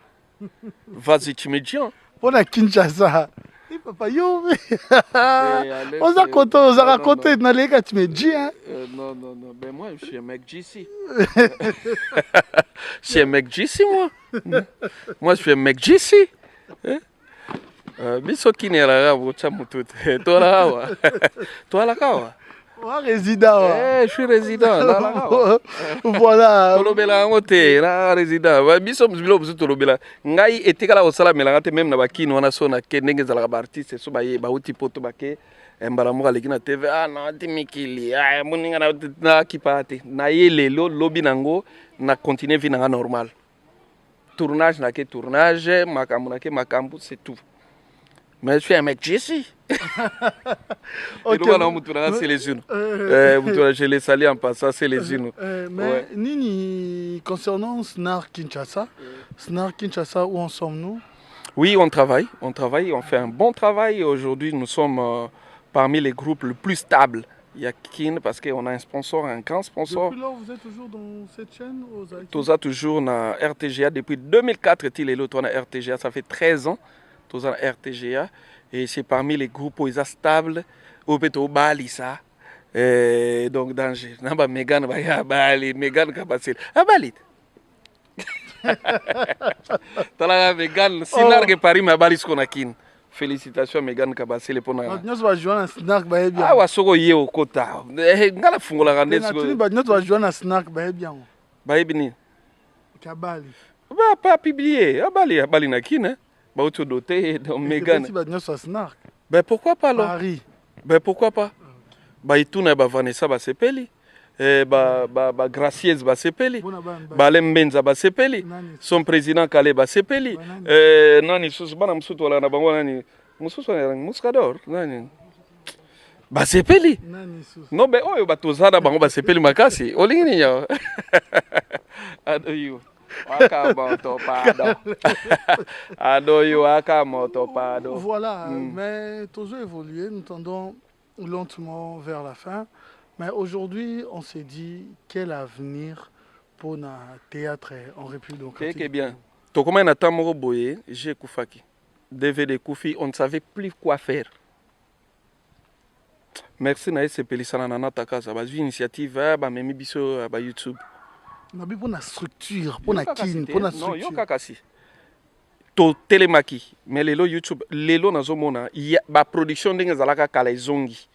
Vas-y, tu me dis. Pour la Kinshasa. Papa, yo, on a raconté, dans les gars, tu me dis. Non, ben moi je suis un mec GC. Je suis un mec GC, moi. Moi je suis un mec GC. Biso kini la bocha mutute. Toi là, toi là kawa. Résident. Je suis résident. Voilà. Tolobela ngote, na résident. Biso mzibilo buzu tolobela. Ngai etikala osala melangate même na bakini wana sona ke ndenge zala ba artiste so ba ye ba uti poto bake embala mo kaleki na TV na timikili. Muninga na kipate. Na ye lelo lobi nango na continuer vie nanga normal. Tournage na ke tournage, makambu na ke makambu, c'est tout. Mais je suis un mec ici. C'est les unes. Je les salue en passant, c'est les unes. Mais Nini, concernant Snark Kinshasa, où en sommes-nous? Oui, on travaille, on fait un bon travail. Aujourd'hui, nous sommes parmi les groupes les plus stables. Il y a Kin parce qu'on a un sponsor, un grand sponsor. Depuis là, vous êtes toujours dans cette chaîne? Tous toujours dans RTGA. Depuis 2004, il est là, on a RTGA, ça fait 13 ans. Tous en RTGA et c'est parmi les groupes où ils sont stables au péto Bali ça donc danger namba Megan ba Bali Megan Kabasil Bali tala Megan Sinark Paris ma Bali skonakin félicitations Megan Kabasil pour na nous va jouer à Snark ba bien wa soko ye okota ngala fungola kande soko nous va jouer à Snark ba bien ba bini Kabali ba pas publier Bali na kin doté de Megan. Ben pourquoi pas là? Paris. Ben pourquoi pas? Ba ituna ba Vanessa ba sepeli. Ba Gracieuse ba sepeli. Ba Lembenza ba sepeli. Son président Kale ba sepeli. Nani sus bana msutu wala na bango nani mususu na muskador nani. Ba sepeli. No be oyo batozana bango ba sepeli makasi. Olingini ya. Adoyo. Voilà, mais toujours évolué, nous tendons lentement vers la fin. Mais aujourd'hui, on s'est dit quel avenir pour le théâtre en République démocratique. C'est bien. Tout comme on a tant boyé, j'ai Koufaki. DVD Koufi, on ne savait plus quoi faire. Merci na ese pelisana na nataka za bazu initiative ba memi biso ba YouTube. On a besoin pour la structure, pour la kin, pour la structure. Non, yo kakasi. To telemaki, mais lelo YouTube, lelo nazomona, ya ba production ndenge zalaka kala izongi.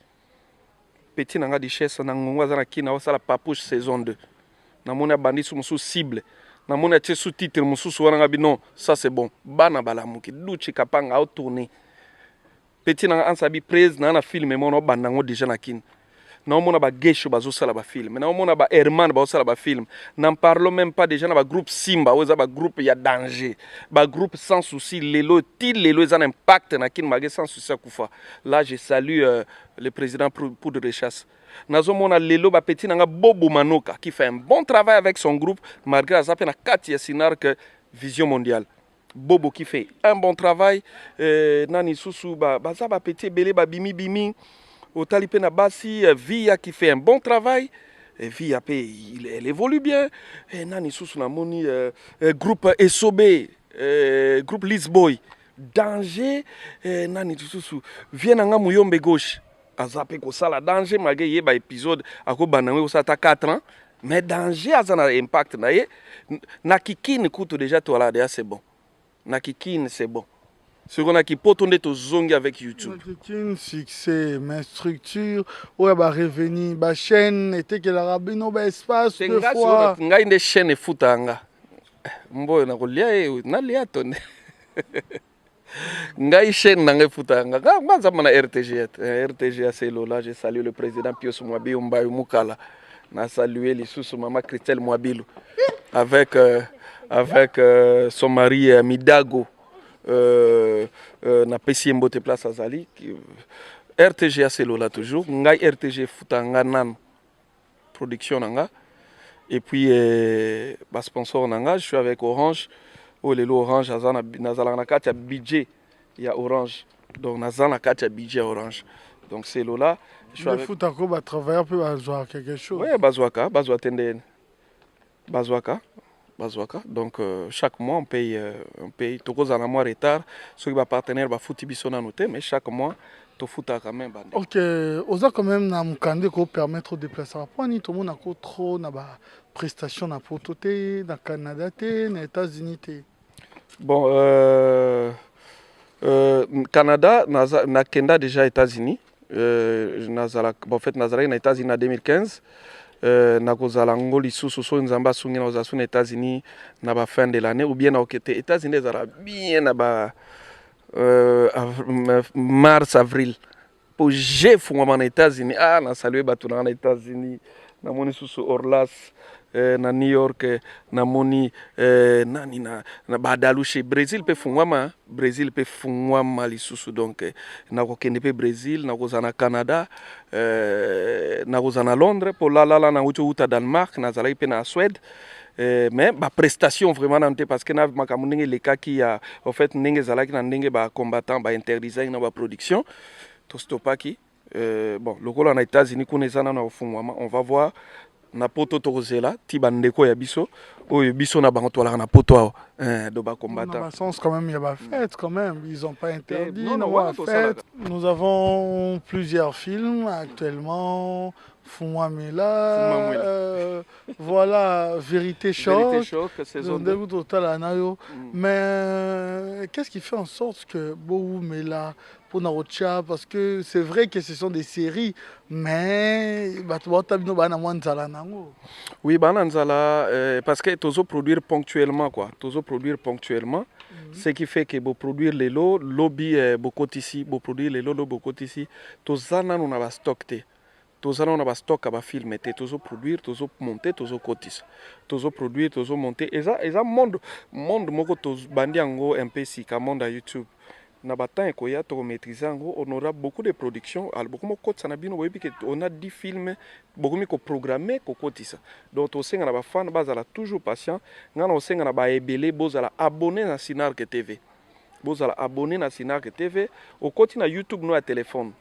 Petit nanga di chesse na ngongwa za na kina wasala papouche saison 2. Na mona bandi sous musu cible. Na mona tie sous-titre mususu wana ngabi non, ça c'est bon. Bana balamuki, duchi kapanga au tourner. Petit nanga ansabi presse na na film mono bandango déjà na kin. naomona bagesho bazosala bafilme, naomona baherman bazosala bafilme. N'en parlons même pas déjà na bagroupe Simba oyo eza bagroupe ya danger, bagroupe sans souci lelo ti lelo eza na impact na kini mage sans souci akufa. Là je salue le président pour de rechasse. Nazomona lelo bapeti nanga Bobo Manoka qui fait un bon travail avec son groupe malgré azape na kati ya Sinar que Vision Mondiale. Bobo qui fait un bon travail, nani susu baza bapeti belé babimi bimi. Otalipe na basi Via qui fait un bon travail. Via elle évolue bien. Nani susu na moni groupe SOB, groupe Lisboy. Danger nani susu vient nga Muyombe gauche. Azape ko sala danger malgré yeba épisode ako banangwe ko sata 4 ans. Mais danger azana impact na ye na kikine kutu déjà to là déjà c'est bon. Na kikine c'est bon. Ce qu'on a qui peut on est zongi avec YouTube. Un succès, mais structure, ouais, bah revenu, bah chaîne, était que la rabino, bah espace, deux fois. Nga inde chaîne futanga. Mboyo na kolia na lia tonne. Nga chaîne na futanga. Nga zamana RTG. RTG c'est là, je salue le président Pius Mwabi Mbayo Mukala. Na salué les sous maman Christelle Mwabilu avec son mari Midago. Na pesi mbote place azali RTG c'est là toujours ngai RTG futanga nan production nanga et puis ba sponsor nanga je suis avec Orange lelo Orange azana nazala na kati ya budget ya Orange donc nazana kati ya budget Orange donc c'est là je suis avec futako ba travailler peu bazwa quelque chose ouais bazwa tendene bazwaka. Donc chaque mois on paye tokoza na mois retard ceux qui va partenaire ba futi biso na noté mais chaque mois to futa quand même bande. OK, oza quand même na mukande ko permettre de déplacer rapport ni tout monde a trop na ba prestation na pototé na Canada té na États-Unis té. Bon Canada na kenda déjà États-Unis nazala en fait nazala na États-Unis en 2015. Nakozala ngoli susu so nzamba sungi na ozasu na États-Unis na ba fin de l'année ou bien na okete États-Unis ezala bien na ba mars avril pour j'ai fungwa na États-Unis na saluer batu na États-Unis na moni susu Orlas na New York na moni nani na badaluche Brésil pe fungwa lisusu donc na kokende pe Brésil na kozana Canada na kozana Londres pour la na uta Danemark na zala pe na Suède mais ba prestation vraiment nante parce que na makamu ndenge les cas qui a en fait ndenge zala ki na ndenge ba combattant ba interdesign na ba production to stopaki bon lokola na États-Unis kunezana na ofungwa on va voir na poto tokozela ti bandeko ya biso oyo biso na bango toala na poto ao de ba combattant. Dans le sens quand même il y a pas fête quand même, ils ont pas interdit non, fête. Nous avons plusieurs films actuellement. Fumwa Mela, voilà, Vérité Choc, saison 2 total anayo. Mais qu'est-ce qui fait en sorte que Boou Mela pour Narocha, parce que c'est vrai que ce sont des séries, mais oui, parce que toujours produire ponctuellement quoi, ce qui fait que pour produire les lots, lobby beaucoup ici, pour produire les lots beaucoup ici, tous en on a stocké. Tous on a stock à filmer, tous produire, tous monter, tous cotiser, tous produire, tous monter. Et ça monde moko tous bandi ango un peu si comme monde à YouTube. Na batan et koya to maîtriser ango, on aura beaucoup de productions, beaucoup de cotes na bino que on a 10 films, beaucoup de programmés ko kotisa. Donc on sait que na ba fan bazala toujours patient, ngana on sait que na ba ebele bozala abonné na Sinark TV. Bozala abonné na Sinark TV, au côté na YouTube no à téléphone.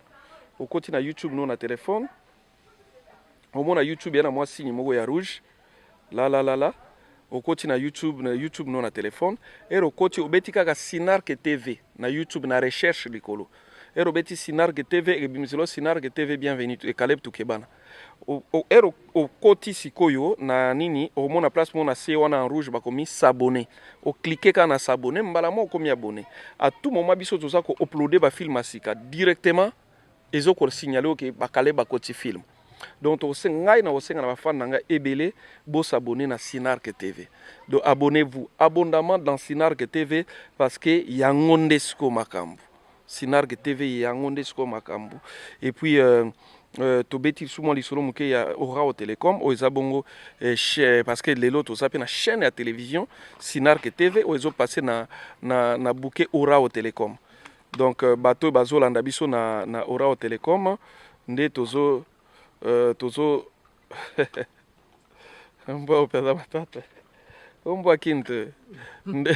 Au côté na YouTube no na téléphone. Au moins na YouTube yana moi signe mogo ya rouge. Là. Au côté na YouTube non na téléphone. Et au côté obetika ka Sinark TV na YouTube na recherche likolo. Et obeti Sinark TV et bimizelo Sinark TV bienvenue et Caleb Tukebana. Au côté sikoyo na nini au moins na place mon na C wana en rouge bakomi s'abonner. Au cliquer quand na s'abonner mbala mo komi abonner. À tout moment biso toza ko uploader ba film asika directement ezoko signaler que ba Caleb ba côté film. Donc au sengai na osenga na bafan nanga ebele bo s'abonner na Sinark TV. Donc abonnez-vous abondamment dans Sinark TV parce que yangonde sko makambu. Sinark TV yangonde sko makambu. Et puis tobeti sumo lisolo moke ya Orao Telecom oyo eza bongo parce que lelo toza pe na chaîne ya télévision Sinark TV oyo ezopasse na bouquet Orao Telecom. Donc bato oyo bazolanda biso na Orao Telecom nde tozo mbwa opeza matata ombwa kinte nde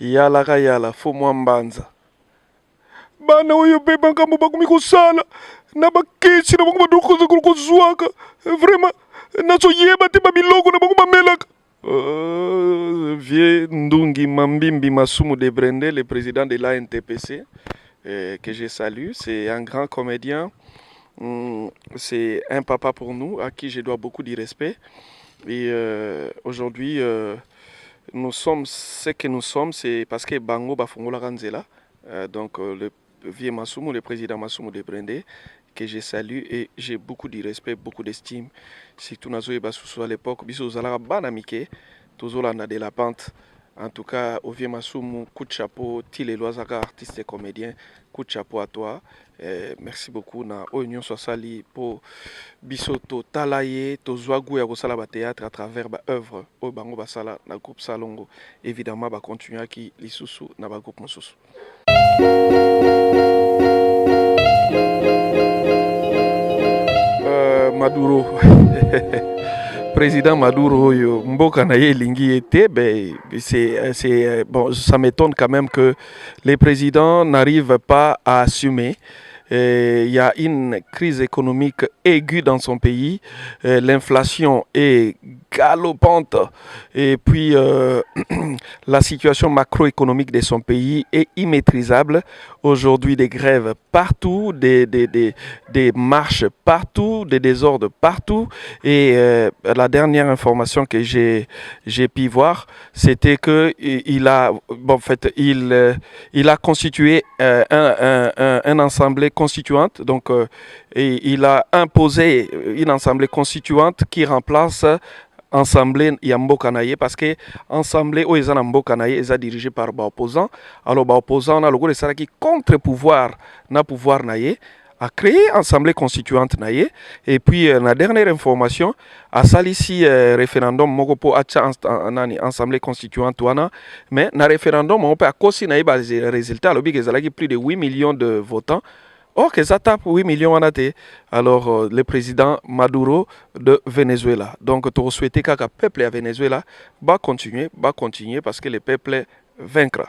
yala ka yala fo mwa mbanza bana oyo mpe makambo bakomi kosala na bakesi na bango badokoza kozwaka vraiment nazoyeba te babiloko na bango bamelaka. Vieux Ndungi Mambimbi Masumu de Brende, le président de l'ANTPC, que je salue. C'est un grand comédien. C'est un papa pour nous, à qui je dois beaucoup de respect. Et aujourd'hui, nous sommes ce que nous sommes, c'est parce que Bango Bafongola Ranzela, donc le vieux Masumu, le président Masumu de Brende, que je salue et j'ai beaucoup de respect, beaucoup d'estime. Surtout à l'époque, biso zalara banamike, tozolanda de la pente. En tout cas, au vieux Masumu, coup de chapeau, Tile Loazaka, artiste et comédien, coup de chapeau à toi. Merci beaucoup na Oignon Sosali pour Bisoto Talaye, Tozuagu et Rosalaba Théâtre à travers ba œuvre au Bango Basala, na groupe Salongo. Évidemment, ba continuer à qui l'Isusu na ba groupe Mosusu. Maduro. Président Maduro, Mboka na ye lingi était, bon, ça m'étonne quand même que les présidents n'arrivent pas à assumer. Il y a une crise économique aiguë dans son pays, l'inflation est galopante et puis la situation macroéconomique de son pays est immaîtrisable. Aujourd'hui, des grèves partout, des marches partout, des désordres partout. Et la dernière information que j'ai pu voir, c'était que il a constitué un assemblée constituante. Donc, et il a imposé une assemblée constituante qui remplace Assemblée Yambo Kanaye parce que Assemblée Oezana Kanaye est dirigée par l'opposant. Alors, l'opposant a le goût de ça qui contre-pouvoir na pouvoir naye a créé Assemblée constituante naye et puis la dernière information a sali référendum mogopo acha Assemblée constituante wana mais na référendum on peut à cause naye bas résultat le big ezalaki plus de 8 millions de votants. Or que ça tape 8 millions en athée. Alors, le président Maduro de Venezuela. Donc, tu souhaites que le peuple à Venezuela va continuer parce que le peuple vaincra.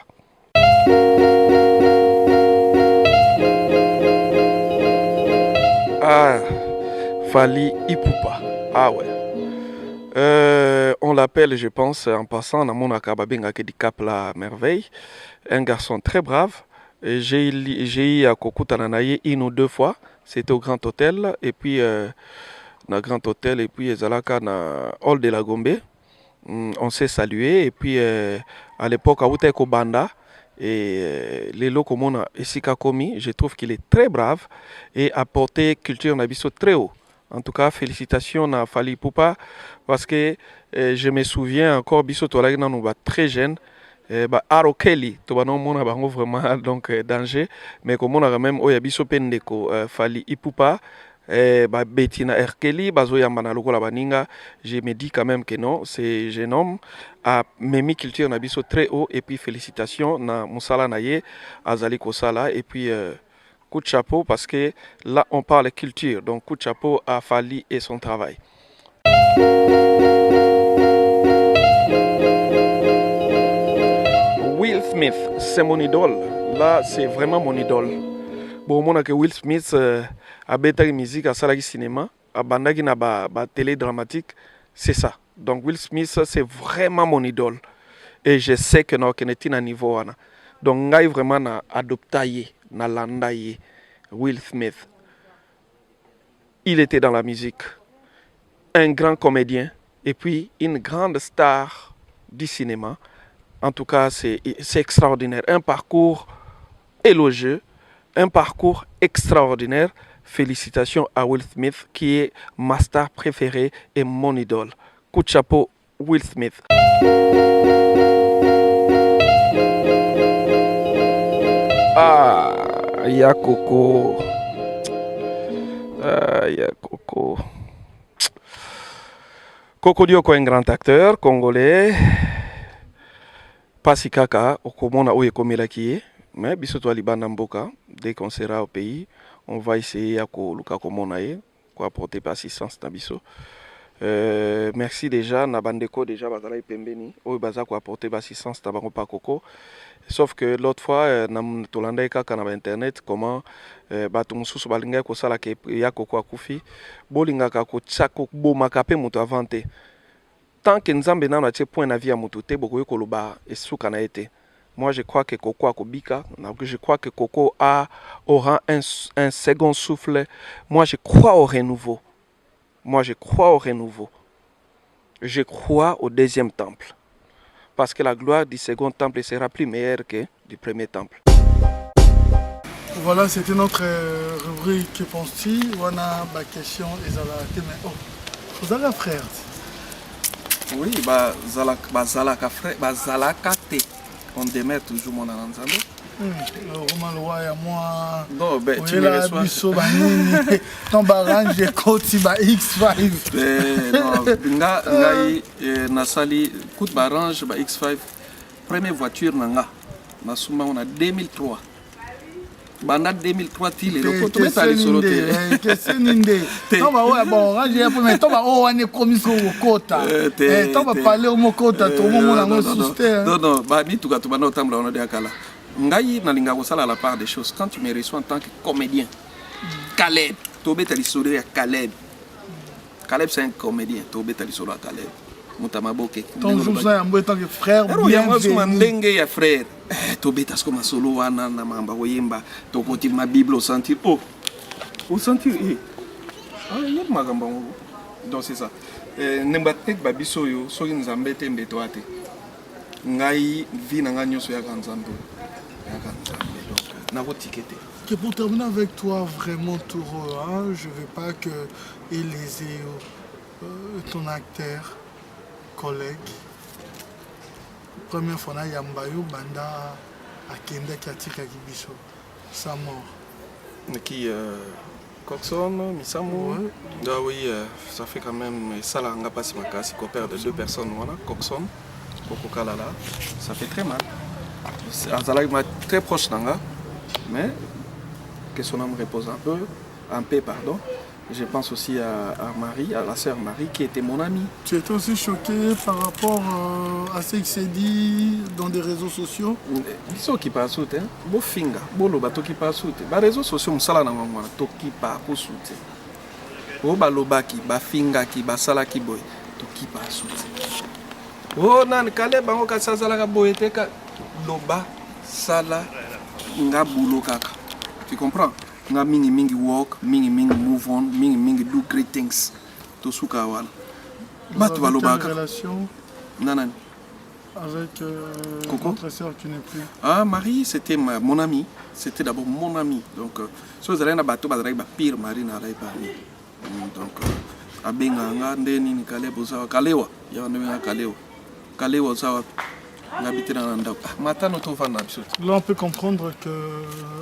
Ah, Fali Ipupa. Ah ouais. On l'appelle, je pense, en passant, dans mon akababenga qui dit Cap la merveille. Un garçon très brave. J'ai eu à Kokutananaye une ou deux fois, c'était au Grand Hôtel, et puis dans Grand Hôtel, et puis Zalaka na Hall de la Gombe. On s'est salué, et puis à l'époque, à Outeko Banda, et les locaux mona Esika Komi, je trouve qu'il est très brave et a porté culture Nabiso très haut. En tout cas, félicitations à Fali Ipupa, parce que je me souviens encore, Biso Tolagna nous va très jeune. Aro Kelly, to banon mona bango vraiment donc danger, mais comme on a même oya biso pendeko Fali Ipupa, Bettina Erkeli, bazo yambana lokola baninga, je me dis quand même que non, ce jeune homme a memi culture na biso très haut et puis félicitations na musala naye azali kosala et puis coup de chapeau parce que là on parle culture, donc coup de chapeau à Fali et son travail. Will Smith, c'est mon idole. Là, c'est vraiment mon idole. Bon, on a que Will Smith a bêta musique, a salagi cinéma, a bandagi na ba télé dramatique, c'est ça. Donc Will Smith, c'est vraiment mon idole. Et je sais que nous sommes à niveau. Donc, nous avons vraiment adopté, na landaye Will Smith. Il était dans la musique, un grand comédien et puis une grande star du cinéma. En tout cas, c'est extraordinaire. Un parcours élogieux, un parcours extraordinaire. félicitations à Will Smith qui est ma star préférée et mon idole. Coup de chapeau, Will Smith. Ah, ya Coco. Ah, ya Coco. Coco Dioko est un grand acteur congolais. Pasi kaka okomona oyo ekomelaki ye, mais biso toalibanda mboka. Dès qu'on sera au pays, on va essayer à koluka komona ye, ko apporter assistance na biso. Merci déjà na bandeko déjà bazala pembeni oyo baza ko apporter assistance na bango pa Coco. Sauf que l'autre fois na tolanda kaka na internet comment bato mususu balinga ko sala ke ya Coco akufi bolingaka ko tsako bomaka pe moto avante. Tant que Nzambe n'a pas point na vie à mututé beaucoup koloba et souka na été. Moi je crois que Coco a kobika, je crois que Coco aura un second souffle. Moi je crois au renouveau. Moi je crois au renouveau. Je crois au deuxième temple. Parce que la gloire du second temple sera plus meilleure que du premier temple. Voilà, c'était notre rubrique Que penses-tu? On a ma question et ça va être mais oh, vous avez un frère. Oui, zalaka frère, zalaka te. On demeure toujours mon ananzalo. Romain Loa et moi. Non, ben tu me reçois. Biso banini. Ton barange koti ba X5. Non, ngai nasali coup barange ba X5. Première voiture nanga. Nasuma on a 2003. Banda 2003 tile le koto metali solo te kese ninde toba wa bon range pour mais toba o wane komiso okota toba parler au mokota to mo na mo suster non ba ni tuka tuba no tambla on de akala ngai na linga ko sala la part des choses quand tu me reçois en tant que comédien Caleb to betali solo ya Caleb c'est un comédien to betali solo à Caleb mutamaboke ton jousa en tant que frère bien ndenge ya frère tobeta comme solo wana na mamba koyemba tokoti ma bible au sentir au sentir yeb magamba donc c'est ça nemba tek babiso yo soki nzambe te mbeto ate ngai vi na nga nyonso ya kanzambe donc na kotikete. Que pour terminer avec toi vraiment Touro, hein, je veux pas que Élysée ton acteur collègue première fois na Yambayo banda akenda katika kibiso sa mort qui Coxon Misamu da oui ça fait quand même ça la nga pasi makasi coopère de deux personnes voilà Coxon Coco Kalala ça fait très mal azala très proche nanga mais que son âme repose un peu pardon. Je pense aussi à Marie, à la sœur Marie, qui était mon amie. Tu étais aussi choqué par rapport à ce qui s'est dit dans des réseaux sociaux? Biso qui passe out, hein. Bo finga, bo loba to qui passe out. Ba réseaux sociaux musala na ngwana to qui pa ko soute. Bo ba loba ki ba finga ki ba sala ki boy to qui passe out. Oh nan kale bango ka sala ka boy te ka loba sala nga bulo kaka. Tu comprends? Nga mingi walk, mingi move on, mingi do great things. To suka wala. Vous avez une relation Nanan. avec votre sœur qui n'est plus? Ah, Marie, c'était mon amie. C'était d'abord mon amie. Donc, si vous avez un bateau, vous avez un pire Marie n'a pas parlé. Donc, abenga nga ndeni ni Kalebo zawa Kalewa. Ya ndeni Kalewa. Kalewa zawa. Là, on peut comprendre que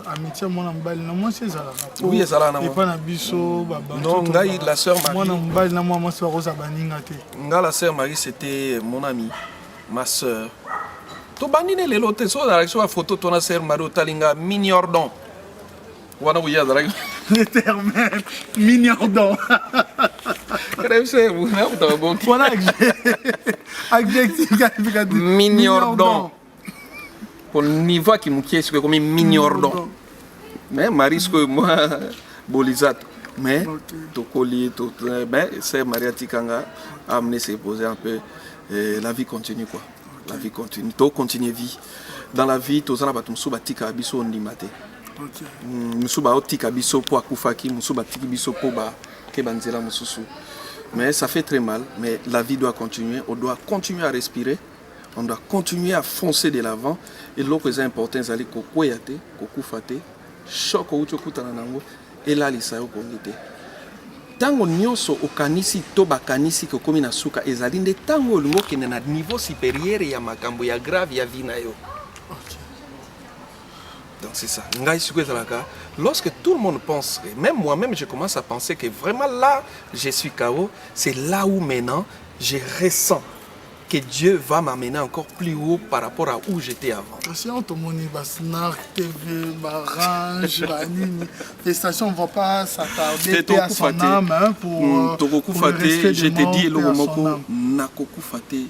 amitié mon ambal na moi c'est ça. Oui, ça là na moi. Et pas na biso baba. Non, ngai la sœur Marie. Moi ambal na moi c'est Rosa baninga te. Nga la sœur Marie c'était mon amie, ma sœur. To banine le lote so la sur la photo ton la sœur Marie talinga Mignordon. Wana wuya dara. L'éternel Mignordon. Crème c'est vous na to bon. Voilà adjectif qualificatif. Mignordon. Pour le niveau qui me quitte c'est comme Mignordon. Mais Marie ce que moi bolisat. Mais to collier to ben c'est Maria Tikanga a amené s'est posé un peu la vie continue quoi. La vie continue. To continue vie. Dans la vie to zana batum suba tika biso ndimate. OK. Musuba otika biso po akufaki musuba tiki biso po ba ke banzela mususu. Mais ça fait très mal, mais la vie doit continuer, on doit continuer à respirer, on doit continuer à foncer de l'avant et l'autre est important c'est aller kokuyate, kokufate, choc ou chokuta nango elalisa yo kongi te ntango nyonso okanisi to bakanisi kokomi na suka ezali nde ntango olingi okende na niveau supérieur ya makambo ya grave ya vie na yo. Donc c'est ça. Lorsque tout le monde pense, même moi-même je commence à penser que vraiment là je suis KO, c'est là où maintenant je ressens que Dieu va m'amener encore plus haut par rapport à où j'étais avant. Si on te montre Snark TV, Barange, les stations ne vont pas s'attarder à son âme pour le respect je te dis le moko nakoku fate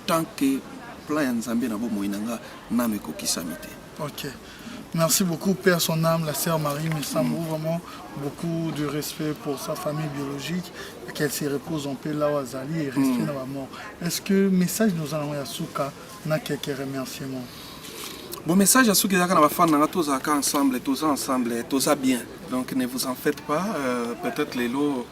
tant que plan ya Nzambe na bo moinanga na mekoki samite. OK. Merci beaucoup, Père son âme, la sœur Marie Messamou, vraiment beaucoup de respect pour sa famille biologique et qu'elle se repose en paix là où Azali et respect dans la mort. Est-ce que message nous allons à Souka n'a quelques remerciements? Bon message à Souka na bafana na tous ensemble, tous bien. Donc ne vous en faites pas, peut-être les lots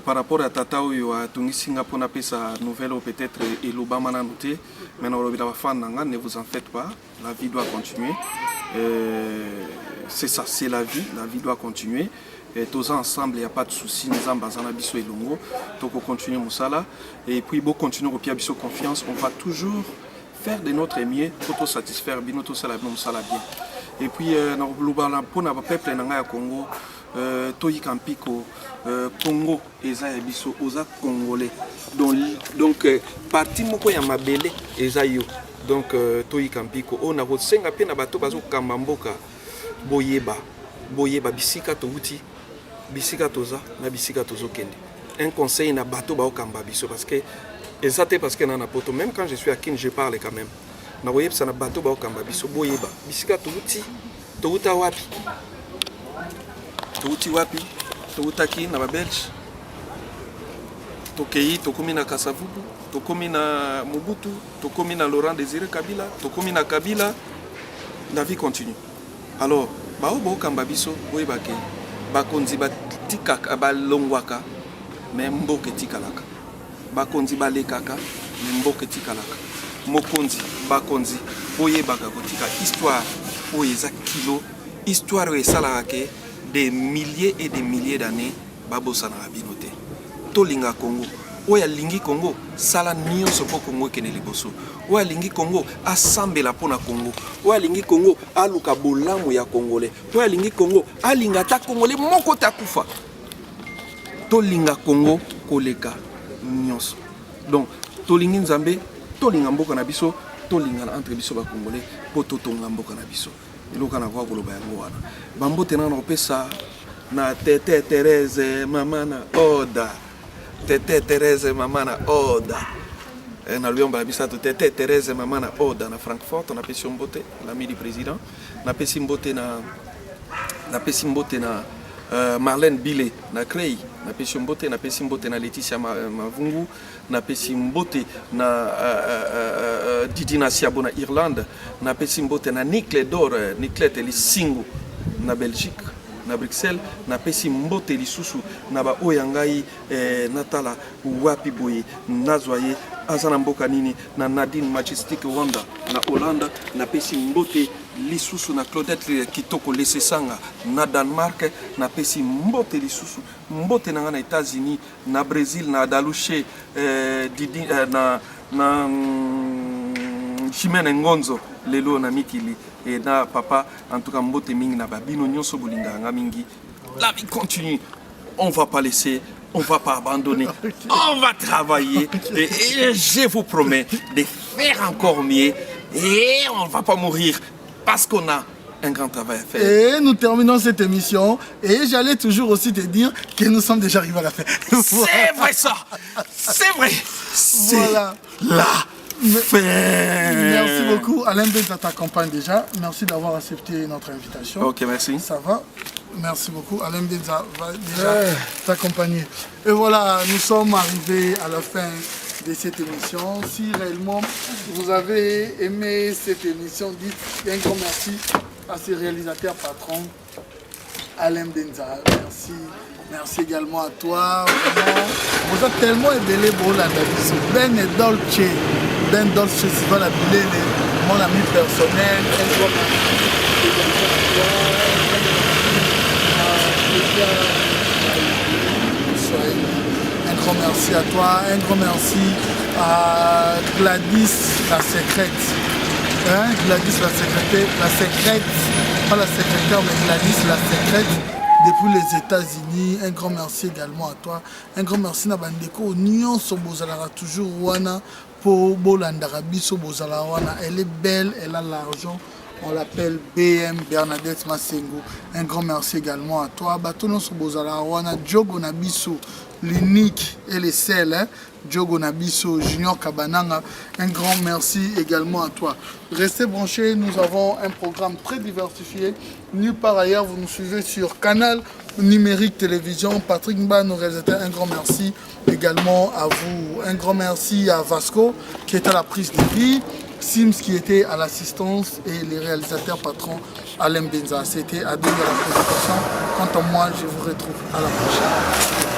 par rapport à Tata Oyo à Tungi Singapour n'a pas sa nouvelle ou peut-être et l'Obama n'a noté, mais ne vous en faites pas, la vie doit continuer. C'est ça, c'est la vie doit continuer. Et tous ensemble, il n'y a pas de souci, nous sommes en Bisso et Longo, donc on continue Moussala. Et puis, bon, continuer au Pia Bisso confiance, on va toujours faire de notre mieux pour satisfaire bien, tout ça bien. Et puis, pour notre peuple Congo, Toyi Kampiko, Congo, Eza Bisso, Oza Congolais. Donc, parti Moko Yamabele, Eza Yo. Donc, Toyi Kampiko, on a votre 5 à bateau bazo Kamamboka, Boyeba, Bisika Touti, Bisika Toza, na Bisika Tozo Kendi. Un conseil na bateau bao Kambabiso parce que, exactement parce que dans la poto, même quand je suis à Kin, je parle quand même. Na Boyeba, ça na bateau bao Kambabiso, Boyeba, Bisika Touti, Touta Wapi, Touti Wapi, Touta Ki, na Belge. Tokei, tokomi na Kasavubu, tokomi na Mobutu, tokomi na Laurent Désiré Kabila, tokomi na Kabila, la vie continue. Alors, bao kambabiso, boy bake, bakonzi batikaka, balongwaka, mais mboke tikalaka. Bakonzi balekaka, mais mboke tikalaka. Mokonzi, bakonzi, boye baka kotika histoire, oyeza kilo, histoire esalaka des milliers et des milliers d'années, babosana binote. Tolinga Congo, oya lingi Congo, sala nyonso po Congo kene liboso. Oya lingi Congo, asambela pona Congo. Oya lingi Congo, aluka bolamu ya Congolais. Oya lingi Congo, alinga ta Congolais moko takufa. Tolinga Congo koleka nyonso. Donc, tolingi Nzambe, tolinga mboka na biso, tolinga na entre biso ba Congolais, po totonga mboka na biso. Iloka na kwa koloba yango wana. Bambote na opesa na Tete Thérèse Mamana Oda. Tete Thérèse Mamana Oda. Na Lyon Babisato Tete Thérèse Mamana Oda na Francfort, on a pesi mbote l'ami du président. Na pesi mbote na Marlène Bilé na Crey, na pesi mbote na Laetitia Mavungu, na pesi mbote na Didina Siabo na Irlande, na pesi mbote na Nicle d'Or, Niclette Lisingu na Belgique. Na Bruxelles, na pesi mbote lisusu na ba oyangai natala wapi boye nazwaye azana mboka nini na Nadine Majestic Wanda na Hollande, na pesi mbote lisusu na Claudette Kitoko Lesesanga na Danemark, na pesi mbote lisusu mbote na États-Unis, na Brésil na Daluche Didi na Chimene Ngonzo lelo na Mikili et na papa en tout cas mbote mingi na babino nyonso bolinga nga mingi. La vie continue, on va pas laisser, on va pas abandonner, on va travailler et je vous promets de faire encore mieux et on va pas mourir parce qu'on a un grand travail à faire. Et nous terminons cette émission et j'allais toujours aussi te dire que nous sommes déjà arrivés à la fin. C'est vrai ça, c'est vrai, c'est voilà. Là. Merci beaucoup. Alain Benza t'accompagne déjà. Merci d'avoir accepté notre invitation. Ok, merci. Ça va? Merci beaucoup. Alain Benza va déjà t'accompagner. Et voilà, nous sommes arrivés à la fin de cette émission. Si réellement vous avez aimé cette émission, dites un grand merci à ce réalisateur patron, Alain Benza. Merci. Merci également à toi. Vraiment, vous êtes tellement ébélé pour la vie. Ben et Dolce. Ben Dolce, c'est la bille, mon ami personnel. Un grand merci à toi, un grand merci à Gladys la secrète. Hein? Gladys la secrète, pas la secrétaire, mais Gladys la secrète depuis les États-Unis. Un grand merci également à toi. Un grand merci à Bandeko. Union Sobozalara toujours Wana pour Bolandara Biso Bozala Wana. Elle est belle, elle a l'argent. On l'appelle BM Bernadette Masengo. Un grand merci également à toi. Batono Sobozala Wana Djogo Nabiso, l'unique et les seuls. Hein? Djogo Nabiso, Junior Kabananga. Un grand merci également à toi. Restez branchés, nous avons un programme très diversifié. Nulle part ailleurs, vous nous suivez sur Canal Numérique Télévision. Patrick Mba, nos réalisateurs, un grand merci également à vous. Un grand merci à Vasco qui est à la prise de vie. Sims qui était à l'assistance et les réalisateurs patrons Alain Benza. C'était à deux de la présentation. Quant à moi, je vous retrouve à la prochaine.